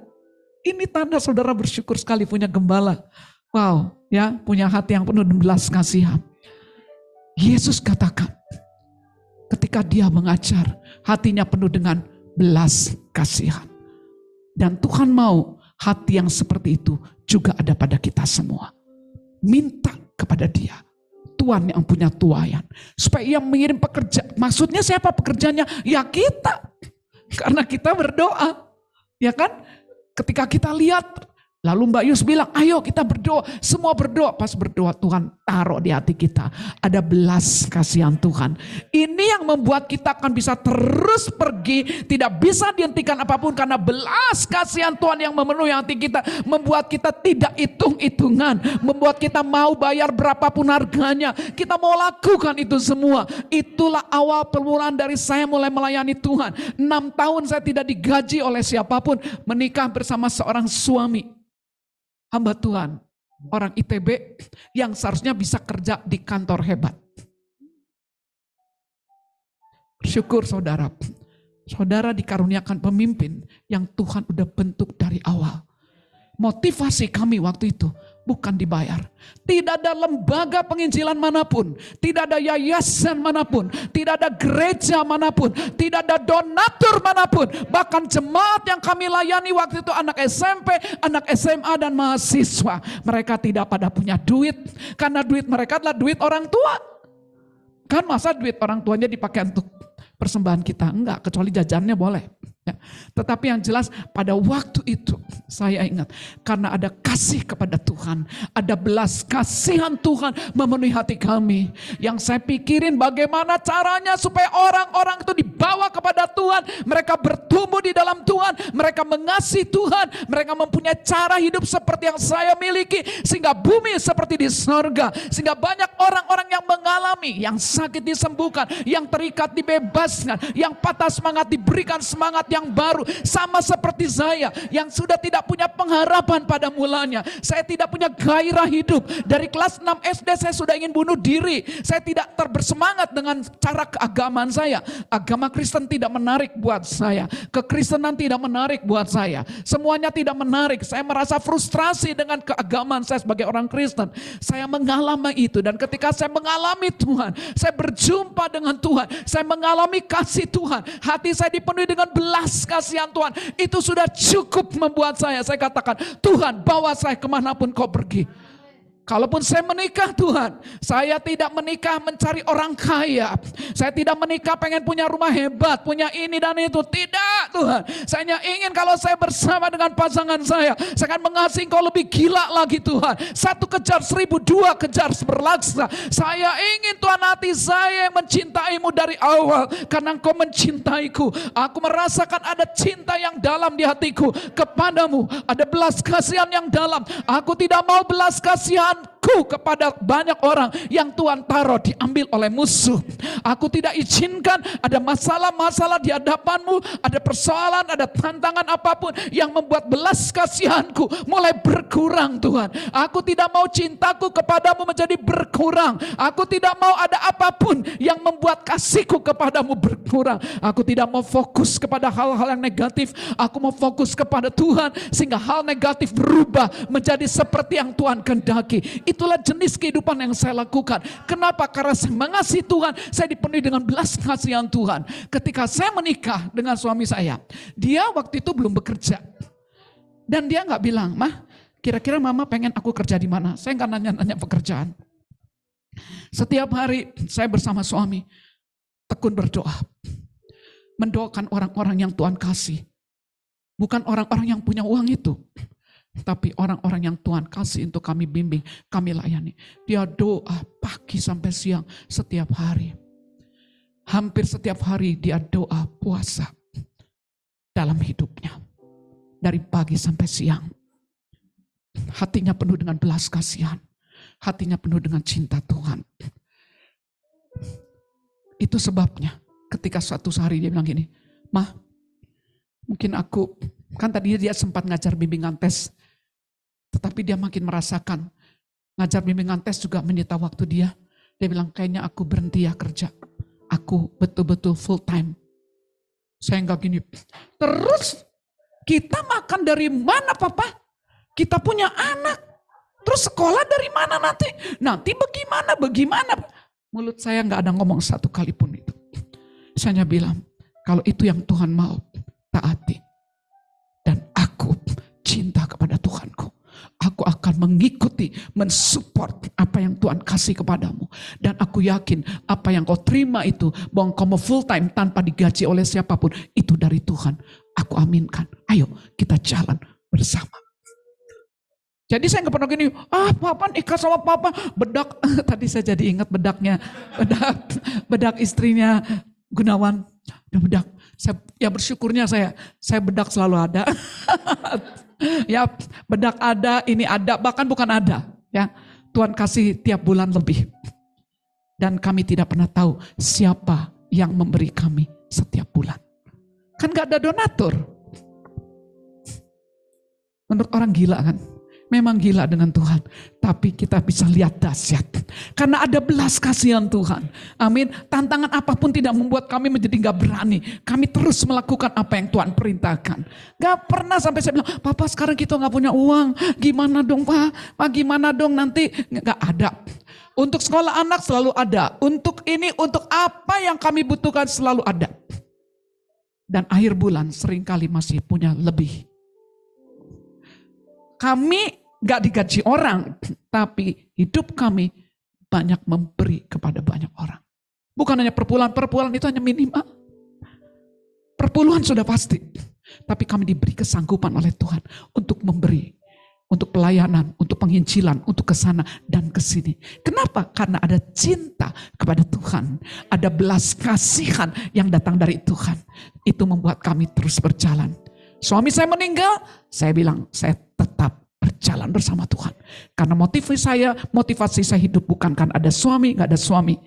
Ini tanda saudara bersyukur sekali punya gembala. Wow, ya punya hati yang penuh dengan belas kasihan. Yesus katakan, ketika dia mengajar, hatinya penuh dengan belas kasihan. Dan Tuhan mau hati yang seperti itu juga ada pada kita semua. Minta kepada dia, Tuhan yang punya tuayan, supaya ia mengirim pekerja. Maksudnya siapa pekerjanya? Ya kita. Karena kita berdoa, ya kan? Ketika kita lihat, lalu Mbak Yus bilang, ayo kita berdoa. Semua berdoa. Pas berdoa Tuhan taruh di hati kita. Ada belas kasihan Tuhan. Ini yang membuat kita akan bisa terus pergi. Tidak bisa dihentikan apapun. Karena belas kasihan Tuhan yang memenuhi hati kita. Membuat kita tidak hitung-hitungan. Membuat kita mau bayar berapapun harganya. Kita mau lakukan itu semua. Itulah awal permulaan dari saya mulai melayani Tuhan. 6 tahun saya tidak digaji oleh siapapun. Menikah bersama seorang suami. Hamba Tuhan, orang ITB yang seharusnya bisa kerja di kantor hebat. Bersyukur saudara, saudara dikaruniakan pemimpin yang Tuhan udah bentuk dari awal. Motivasi kami waktu itu bukan dibayar. Tidak ada lembaga penginjilan manapun, tidak ada yayasan manapun, tidak ada gereja manapun, tidak ada donatur manapun. Bahkan jemaat yang kami layani waktu itu anak SMP, anak SMA dan mahasiswa. Mereka tidak pada punya duit, karena duit mereka adalah duit orang tua. Kan masa duit orang tuanya dipakai untuk persembahan kita? Enggak, kecuali jajannya boleh. Ya. Tetapi yang jelas pada waktu itu saya ingat karena ada kasih kepada Tuhan, ada belas kasihan Tuhan memenuhi hati kami. Yang saya pikirin bagaimana caranya supaya orang-orang itu dibawa kepada Tuhan, mereka bertumbuh di dalam Tuhan, mereka mengasihi Tuhan, mereka mempunyai cara hidup seperti yang saya miliki, sehingga bumi seperti di sorga, sehingga banyak orang-orang yang mengalami, yang sakit disembuhkan, yang terikat dibebaskan, yang patah semangat diberikan semangat yang baru. Sama seperti saya yang sudah tidak punya pengharapan pada mulanya. Saya tidak punya gairah hidup. Dari kelas 6 SD saya sudah ingin bunuh diri. Saya tidak bersemangat dengan cara keagamaan saya. Agama Kristen tidak menarik buat saya. Kekristenan tidak menarik buat saya. Semuanya tidak menarik. Saya merasa frustrasi dengan keagamaan saya sebagai orang Kristen. Saya mengalami itu, dan ketika saya mengalami Tuhan, saya berjumpa dengan Tuhan, saya mengalami kasih Tuhan, hati saya dipenuhi dengan belas kasihan Tuhan. Itu sudah cukup membuat saya katakan, Tuhan bawa saya kemanapun kau pergi. Kalaupun saya menikah Tuhan, saya tidak menikah mencari orang kaya. Saya tidak menikah pengen punya rumah hebat, punya ini dan itu. Tidak Tuhan. Saya hanya ingin kalau saya bersama dengan pasangan saya akan mengasihi Engkau lebih gila lagi Tuhan. 1 kejar 1000, 2 kejar berlaksa. Saya ingin Tuhan hati saya mencintaimu dari awal. Karena Engkau mencintaiku. Aku merasakan ada cinta yang dalam di hatiku kepadamu. Ada belas kasihan yang dalam. Aku tidak mau belas kasihan kepada banyak orang yang Tuhan taruh diambil oleh musuh. Aku tidak izinkan ada masalah-masalah di hadapanmu, ada persoalan, ada tantangan apapun yang membuat belas kasihanku mulai berkurang Tuhan. Aku tidak mau cintaku kepadamu menjadi berkurang. Aku tidak mau ada apapun yang membuat kasihku kepadamu berkurang. Aku tidak mau fokus kepada hal-hal yang negatif. Aku mau fokus kepada Tuhan sehingga hal negatif berubah menjadi seperti yang Tuhan kehendaki. Itulah jenis kehidupan yang saya lakukan. Kenapa? Karena saya mengasihi Tuhan, saya dipenuhi dengan belas kasihan Tuhan. Ketika saya menikah dengan suami saya, dia waktu itu belum bekerja. Dan dia gak bilang, Mah, kira-kira mama pengen aku kerja di mana? Saya gak nanya-nanya pekerjaan. Setiap hari saya bersama suami, tekun berdoa. Mendoakan orang-orang yang Tuhan kasih. Bukan orang-orang yang punya uang itu. Tapi orang-orang yang Tuhan kasih untuk kami bimbing, kami layani. Dia doa pagi sampai siang setiap hari. Hampir setiap hari dia doa puasa dalam hidupnya. Dari pagi sampai siang. Hatinya penuh dengan belas kasihan. Hatinya penuh dengan cinta Tuhan. Itu sebabnya ketika suatu hari dia bilang gini, "Mah, mungkin aku," kan tadinya dia sempat ngajar bimbingan tes. Tetapi dia makin merasakan ngajar bimbingan tes juga menyita waktu dia. Dia bilang, "Kayaknya aku berhenti ya kerja. Aku betul-betul full time. Saya enggak gini." Terus kita makan dari mana Papa? Kita punya anak. Terus sekolah dari mana nanti? Nanti bagaimana? Mulut saya enggak ada ngomong satu kali pun itu. Saya hanya bilang, kalau itu yang Tuhan mau, taati. Dan aku cinta kepada Tuhanku. Aku akan mengikuti, mensupport apa yang Tuhan kasih kepadamu. Dan aku yakin apa yang kau terima itu, bahwa kau mau full time tanpa digaji oleh siapapun, itu dari Tuhan. Aku aminkan. Ayo kita jalan bersama. Jadi saya nggak pernah gini, Papa nikah sama Papa. Bedak, tadi saya jadi ingat bedaknya. Bedak istrinya Gunawan. Bedak. Ya bersyukurnya saya bedak selalu ada. Ya bedak ada, ini ada, bahkan bukan ada. Ya Tuhan kasih tiap bulan lebih. Dan kami tidak pernah tahu siapa yang memberi kami setiap bulan. Kan gak ada donatur. Menurut orang gila kan? Memang gila dengan Tuhan. Tapi kita bisa lihat dahsyat. Karena ada belas kasihan Tuhan. Amin. Tantangan apapun tidak membuat kami menjadi gak berani. Kami terus melakukan apa yang Tuhan perintahkan. Gak pernah sampai saya bilang, "Papa sekarang kita gak punya uang. Gimana dong Pak? Gimana dong nanti?" Gak ada. Untuk sekolah anak selalu ada. Untuk ini, untuk apa yang kami butuhkan selalu ada. Dan akhir bulan seringkali masih punya lebih. Kami gak digaji orang, tapi hidup kami banyak memberi kepada banyak orang. Bukan hanya perpuluhan itu hanya minimal. Perpuluhan sudah pasti. Tapi kami diberi kesanggupan oleh Tuhan untuk memberi. Untuk pelayanan, untuk penginjilan, untuk kesana dan kesini. Kenapa? Karena ada cinta kepada Tuhan. Ada belas kasihan yang datang dari Tuhan. Itu membuat kami terus berjalan. Suami saya meninggal, saya bilang saya tetap berjalan bersama Tuhan. Karena motivasi saya hidup bukan karena ada suami, gak ada suami.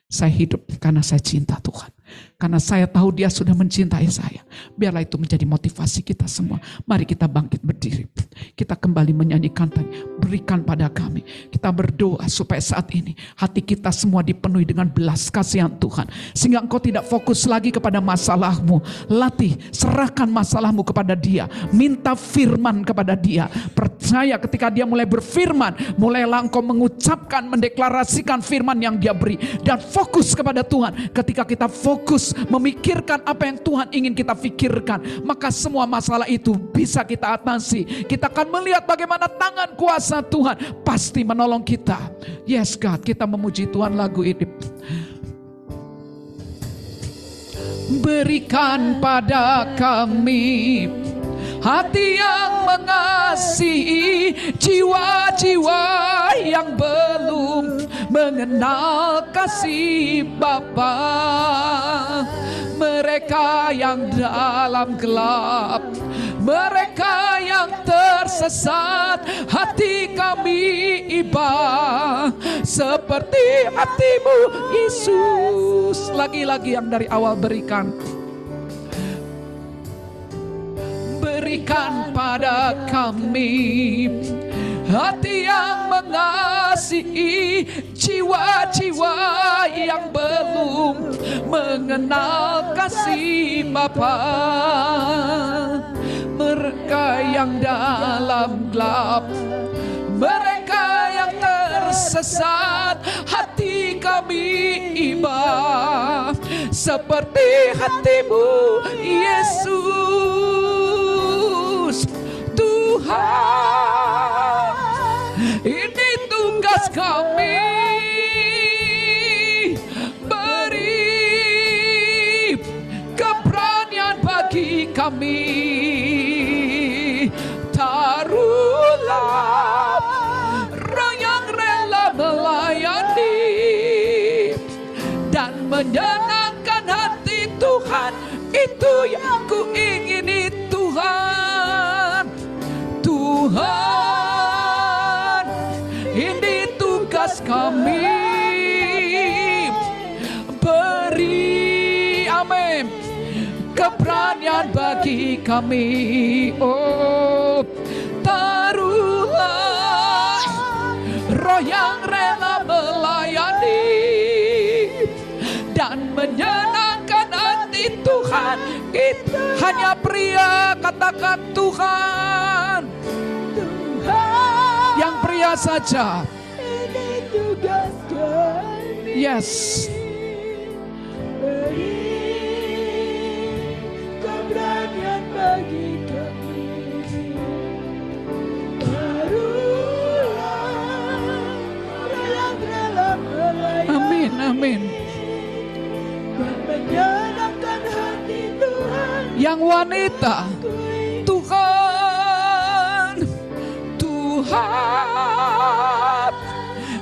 Saya hidup karena saya cinta Tuhan. Karena saya tahu dia sudah mencintai saya. Biarlah itu menjadi motivasi kita semua. Mari kita bangkit berdiri. Kita kembali menyanyikan tadi. Berikan pada kami. Kita berdoa supaya saat ini hati kita semua dipenuhi dengan belas kasihan Tuhan. Sehingga engkau tidak fokus lagi kepada masalahmu. Latih, serahkan masalahmu kepada dia. Minta firman kepada dia. Percaya ketika dia mulai berfirman, mulailah engkau mengucapkan, mendeklarasikan firman yang dia beri. Dan fokus kepada Tuhan. Ketika kita fokus memikirkan apa yang Tuhan ingin kita pikirkan, maka semua masalah itu bisa kita atasi. Kita akan melihat bagaimana tangan kuasa Tuhan pasti menolong kita. Yes God, kita memuji Tuhan lagu ini. Berikan pada kami hati yang mengasihi, jiwa-jiwa yang belum mengenal kasih Bapa. Mereka yang dalam gelap, mereka yang tersesat, hati kami iba seperti hatimu Yesus. Lagi-lagi yang dari awal berikan. Berikan pada kami hati yang mengasihi, jiwa-jiwa yang belum mengenal kasih Bapa. Mereka yang dalam gelap, mereka yang tersesat, hati kami iba seperti hatimu Yesus. Tuhan, ini tugas kami. Beri keberanian bagi kami. Taruh Tuhan, itu yang ku ingini Tuhan. Tuhan, ini tugas kami. Beri, amin, keberanian bagi kami. Oh, taruhlah roh yang rela melayani dan menyenangkan hati Tuhan. Itu hanya pria, katakan Tuhan. Tuhan, yang pria saja. Ini tugas kami. Yes. Beri keberanian bagi kami. Amin, amin. Dan menyenangkan hati Tuhan. Yang wanita, Tuhan, Tuhan,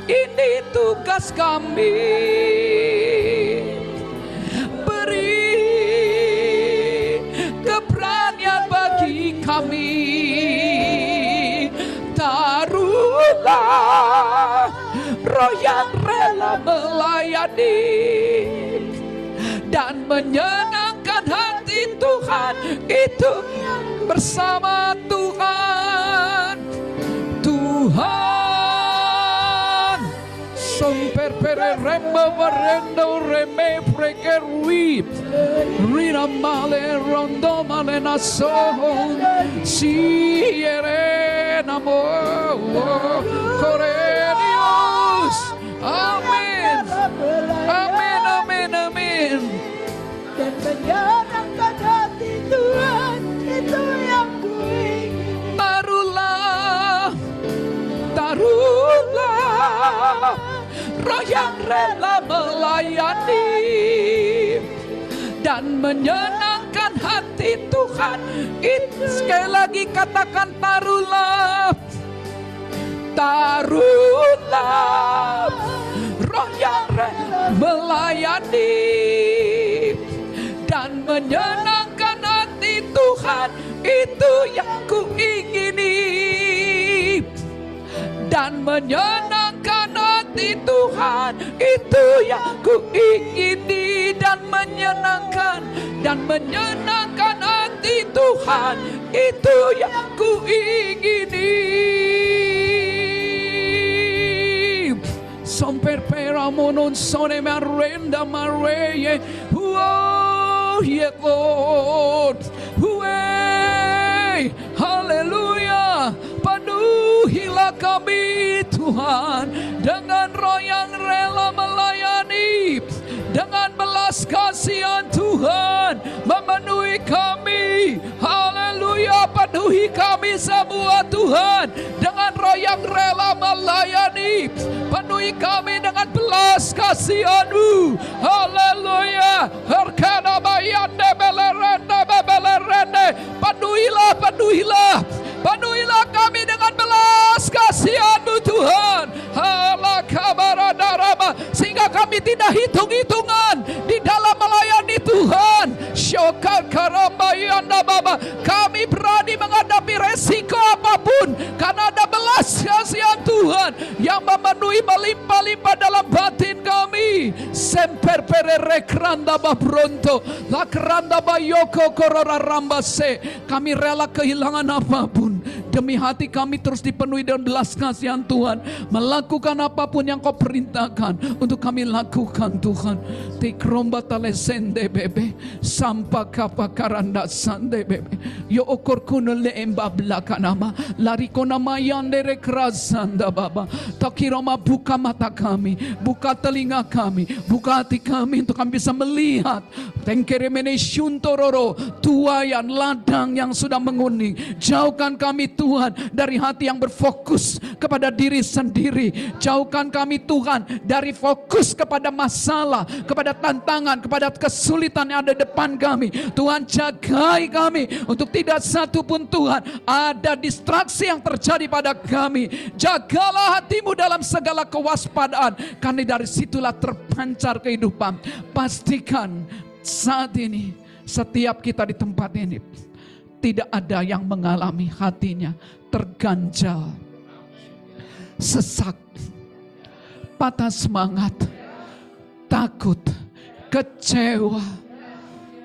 ini tugas kami. Beri keberanian bagi kami. Taruhlah roh yang rela melayani dan menyenangkan hati Tuhan. Itu bersama Tuhan. Tuhan, somper pere remba merendo reme prekerui rina male rondo male nason siere namo Cornelius. Amin, amin, amin, amin. Dan menyenangkan hati Tuhan, itu yang ku ingin. Taruhlah, taruhlah roh yang rela melayani dan menyenangkan hati Tuhan. Sekali lagi katakan taruhlah. Taruhlah roh yang rela melayani dan menyenangkan hati Tuhan. Itu yang ku ingini. Dan menyenangkan hati Tuhan, itu yang ku ingini. Dan menyenangkan hati Tuhan, itu yang ku ingini. Somper pera monon sone marenda mareye. Oh, yeah, Lord. Hey, haleluya. Penuhilah kami Tuhan dengan roh yang rela melayani, dengan belas kasihan Tuhan memenuhi kami. Haleluya, penuhi kami semua Tuhan dengan roh yang rela melayani. Penuhi kami dengan belas kasihan-Mu. Haleluya. Harkana bayande belerende bebelerende. Penuhilah, penuhilah. Penuhilah kami dengan belas kasihan-Mu Tuhan. Halakabarandarama, sehingga kami tidak hitung-hitungan di dalam melayani Tuhan. Syokakaramayanna baba, kami berani menghadapi resiko apapun karena ada belas kasihan Tuhan yang memenuhi melimpah-limpah dalam batin kami. Semper perere kranda babronto, la kranda bayoko korora rambase. Kami rela kehilangan apapun demi hati kami terus dipenuhi dengan belas kasihan Tuhan, melakukan apapun yang Kau perintahkan untuk kami lakukan Tuhan. Tikromba talesende bebe sampa kapa karanda sande bebe yo okor kunele emba belakanama lariko nama yandere krasanda baba. Takiroma, buka mata kami, buka telinga kami, buka hati kami untuk kami bisa melihat tengkeremene syuntororo tuayan ladang yang sudah menguning. Jauhkan kami Tuhan dari hati yang berfokus kepada diri sendiri. Jauhkan kami Tuhan dari fokus kepada masalah, kepada tantangan, kepada kesulitan yang ada di depan kami. Tuhan, jagai kami untuk tidak satu pun Tuhan ada distraksi yang terjadi pada kami. Jagalah hatimu dalam segala kewaspadaan, karena dari situlah terpancar kehidupan. Pastikan saat ini setiap kita di tempat ini tidak ada yang mengalami hatinya terganjal, sesak, patah semangat, takut, kecewa.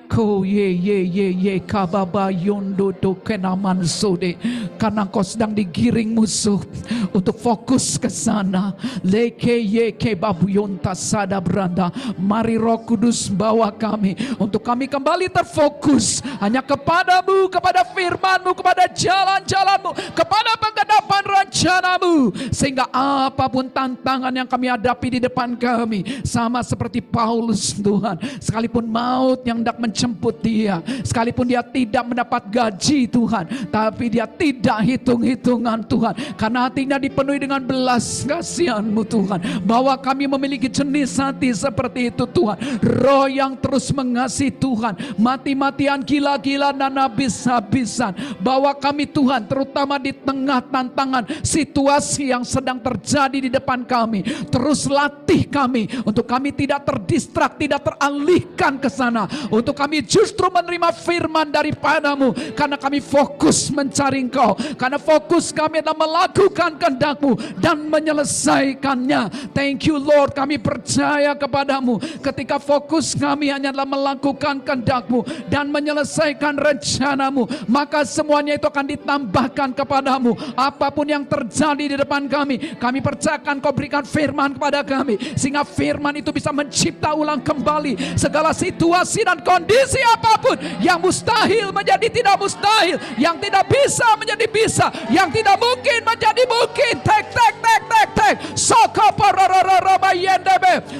Ko ye kababa yondo do kenaman sode, karena kau sedang digiring musuh untuk fokus ke sana. Leke ye kebabu yonta sada beranda. Mari Roh Kudus bawa kami untuk kami kembali terfokus hanya kepadamu, kepada firman-Mu, kepada jalan-jalan-Mu, kepada penggenapan rencana-Mu, sehingga apapun tantangan yang kami hadapi di depan kami, sama seperti Paulus Tuhan, sekalipun maut yang hendak jemput dia, sekalipun dia tidak mendapat gaji Tuhan, tapi dia tidak hitung-hitungan Tuhan, karena hatinya dipenuhi dengan belas kasihan-Mu Tuhan. Bahwa kami memiliki jenis hati seperti itu Tuhan, roh yang terus mengasihi Tuhan, mati-matian, gila-gilaan dan habis-habisan. Bahwa kami Tuhan, terutama di tengah tantangan situasi yang sedang terjadi di depan kami, terus latih kami untuk kami tidak terdistrak, tidak teralihkan ke sana, untuk kami justru menerima firman daripada-Mu, karena kami fokus mencari Engkau, karena fokus kami adalah melakukan kehendak-Mu dan menyelesaikannya. Thank you Lord, kami percaya kepada-Mu, ketika fokus kami hanya adalah melakukan kehendak-Mu dan menyelesaikan rencana-Mu, maka semuanya itu akan ditambahkan kepada-Mu. Apapun yang terjadi di depan kami percayakan Kau berikan firman kepada kami, sehingga firman itu bisa mencipta ulang kembali segala situasi dan kondisi apapun, yang mustahil menjadi tidak mustahil, yang tidak bisa menjadi bisa, yang tidak mungkin menjadi mungkin.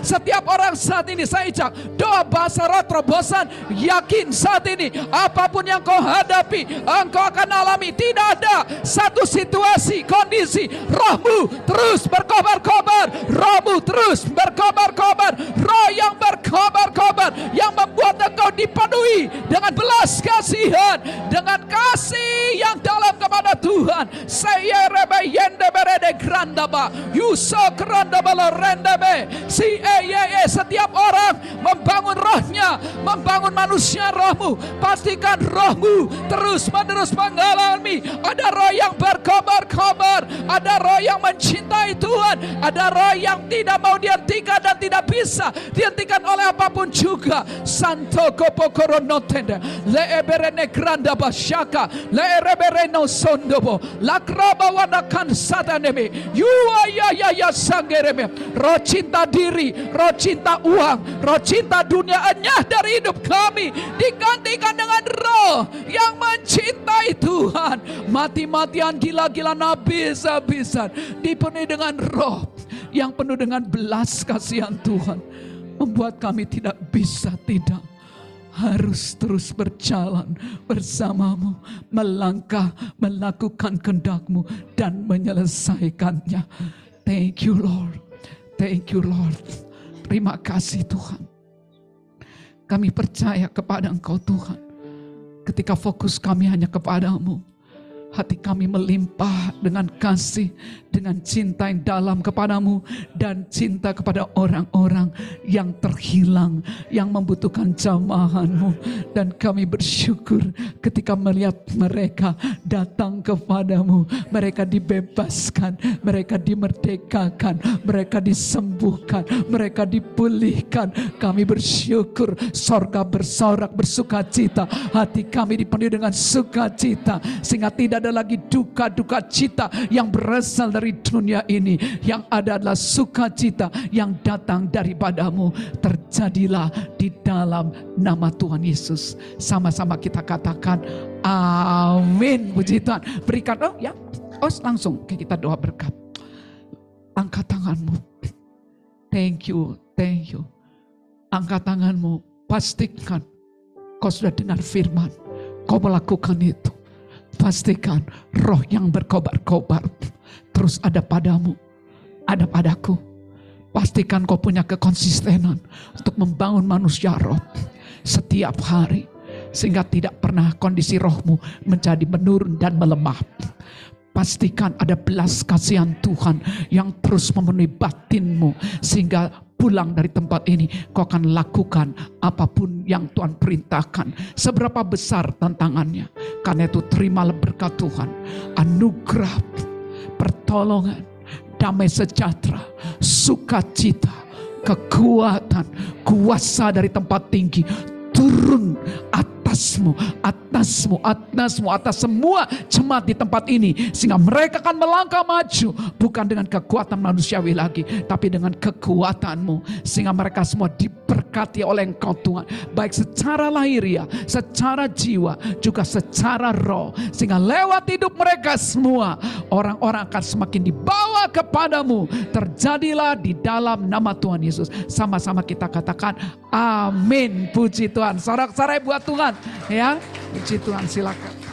Setiap orang saat ini saya ijak doa bahasa roh terobosan, yakin saat ini apapun yang kau hadapi, engkau akan alami. Tidak ada satu situasi, kondisi, rohmu terus berkobar-kobar, rohmu terus berkobar-kobar, roh yang berkobar-kobar, yang membuat engkau dipenuhi dengan belas kasihan, dengan kasih yang dalam kepada Tuhan. Saya rebe yende berede grandaba, yuso grandaba rendebe. Setiap orang membangun rohnya, membangun manusia rohmu. Pastikan rohmu terus menerus mengalami ada roh yang berkobar-kobar, ada roh yang mencintai Tuhan, ada roh yang tidak mau dihentikan dan tidak bisa dihentikan oleh apapun juga. Santo kopokoro notende le eberene granda basyaka le erebereno sondobo lakraba wadakan sataneme yua ya sangereme. Roh cinta diri, roh cinta uang, roh cinta dunia enyah dari hidup kami digantikan dengan roh yang mencintai Tuhan, mati-matian, gila-gilaan, habis-habisan, dipenuhi dengan roh yang penuh dengan belas kasihan Tuhan, membuat kami tidak bisa tidak, harus terus berjalan bersama-Mu, melangkah, melakukan kehendak-Mu dan menyelesaikannya. Thank you Lord, thank you Lord. Terima kasih Tuhan. Kami percaya kepada Engkau Tuhan. Ketika fokus kami hanya kepada-Mu, hati kami melimpah dengan kasih, dengan cinta yang dalam kepadamu, dan cinta kepada orang-orang yang terhilang, yang membutuhkan jamahan-Mu. Dan kami bersyukur ketika melihat mereka datang kepadamu, mereka dibebaskan, mereka dimerdekakan, mereka disembuhkan, mereka dipulihkan. Kami bersyukur, sorga bersorak bersukacita, hati kami dipenuhi dengan sukacita, sehingga tidak ada lagi duka-duka cita yang berasal dari dunia ini. Yang ada adalah sukacita yang datang daripadamu. Terjadilah di dalam nama Tuhan Yesus. Sama-sama kita katakan amin. Puji Tuhan. Berikan langsung kita doa berkat. Angkat tanganmu. Thank you, thank you. Angkat tanganmu. Pastikan kau sudah dengar firman, kau melakukan itu. Pastikan roh yang berkobar-kobar terus ada padamu, ada padaku. Pastikan kau punya kekonsistenan untuk membangun manusia roh setiap hari, sehingga tidak pernah kondisi rohmu menjadi menurun dan melemah. pastikan ada belas kasihan Tuhan yang terus memenuhi batinmu, sehingga pulang dari tempat ini kau akan lakukan apapun yang Tuhan perintahkan, seberapa besar tantangannya. Karena itu terimalah berkat Tuhan, anugerah, pertolongan, damai sejahtera, sukacita, kekuatan, kuasa dari tempat tinggi turun atasmu, atas semua jemaat di tempat ini, sehingga mereka akan melangkah maju bukan dengan kekuatan manusiawi lagi, tapi dengan kekuatanmu, sehingga mereka semua diberkati oleh Engkau Tuhan, baik secara lahiriah, secara jiwa, juga secara roh, sehingga lewat hidup mereka semua orang-orang akan semakin dibawa kepadamu. Terjadilah di dalam nama Tuhan Yesus. Sama-sama kita katakan amin. Puji Tuhan. Sorak-sorai buat Tuhan ya. Puji Tuhan, silakan.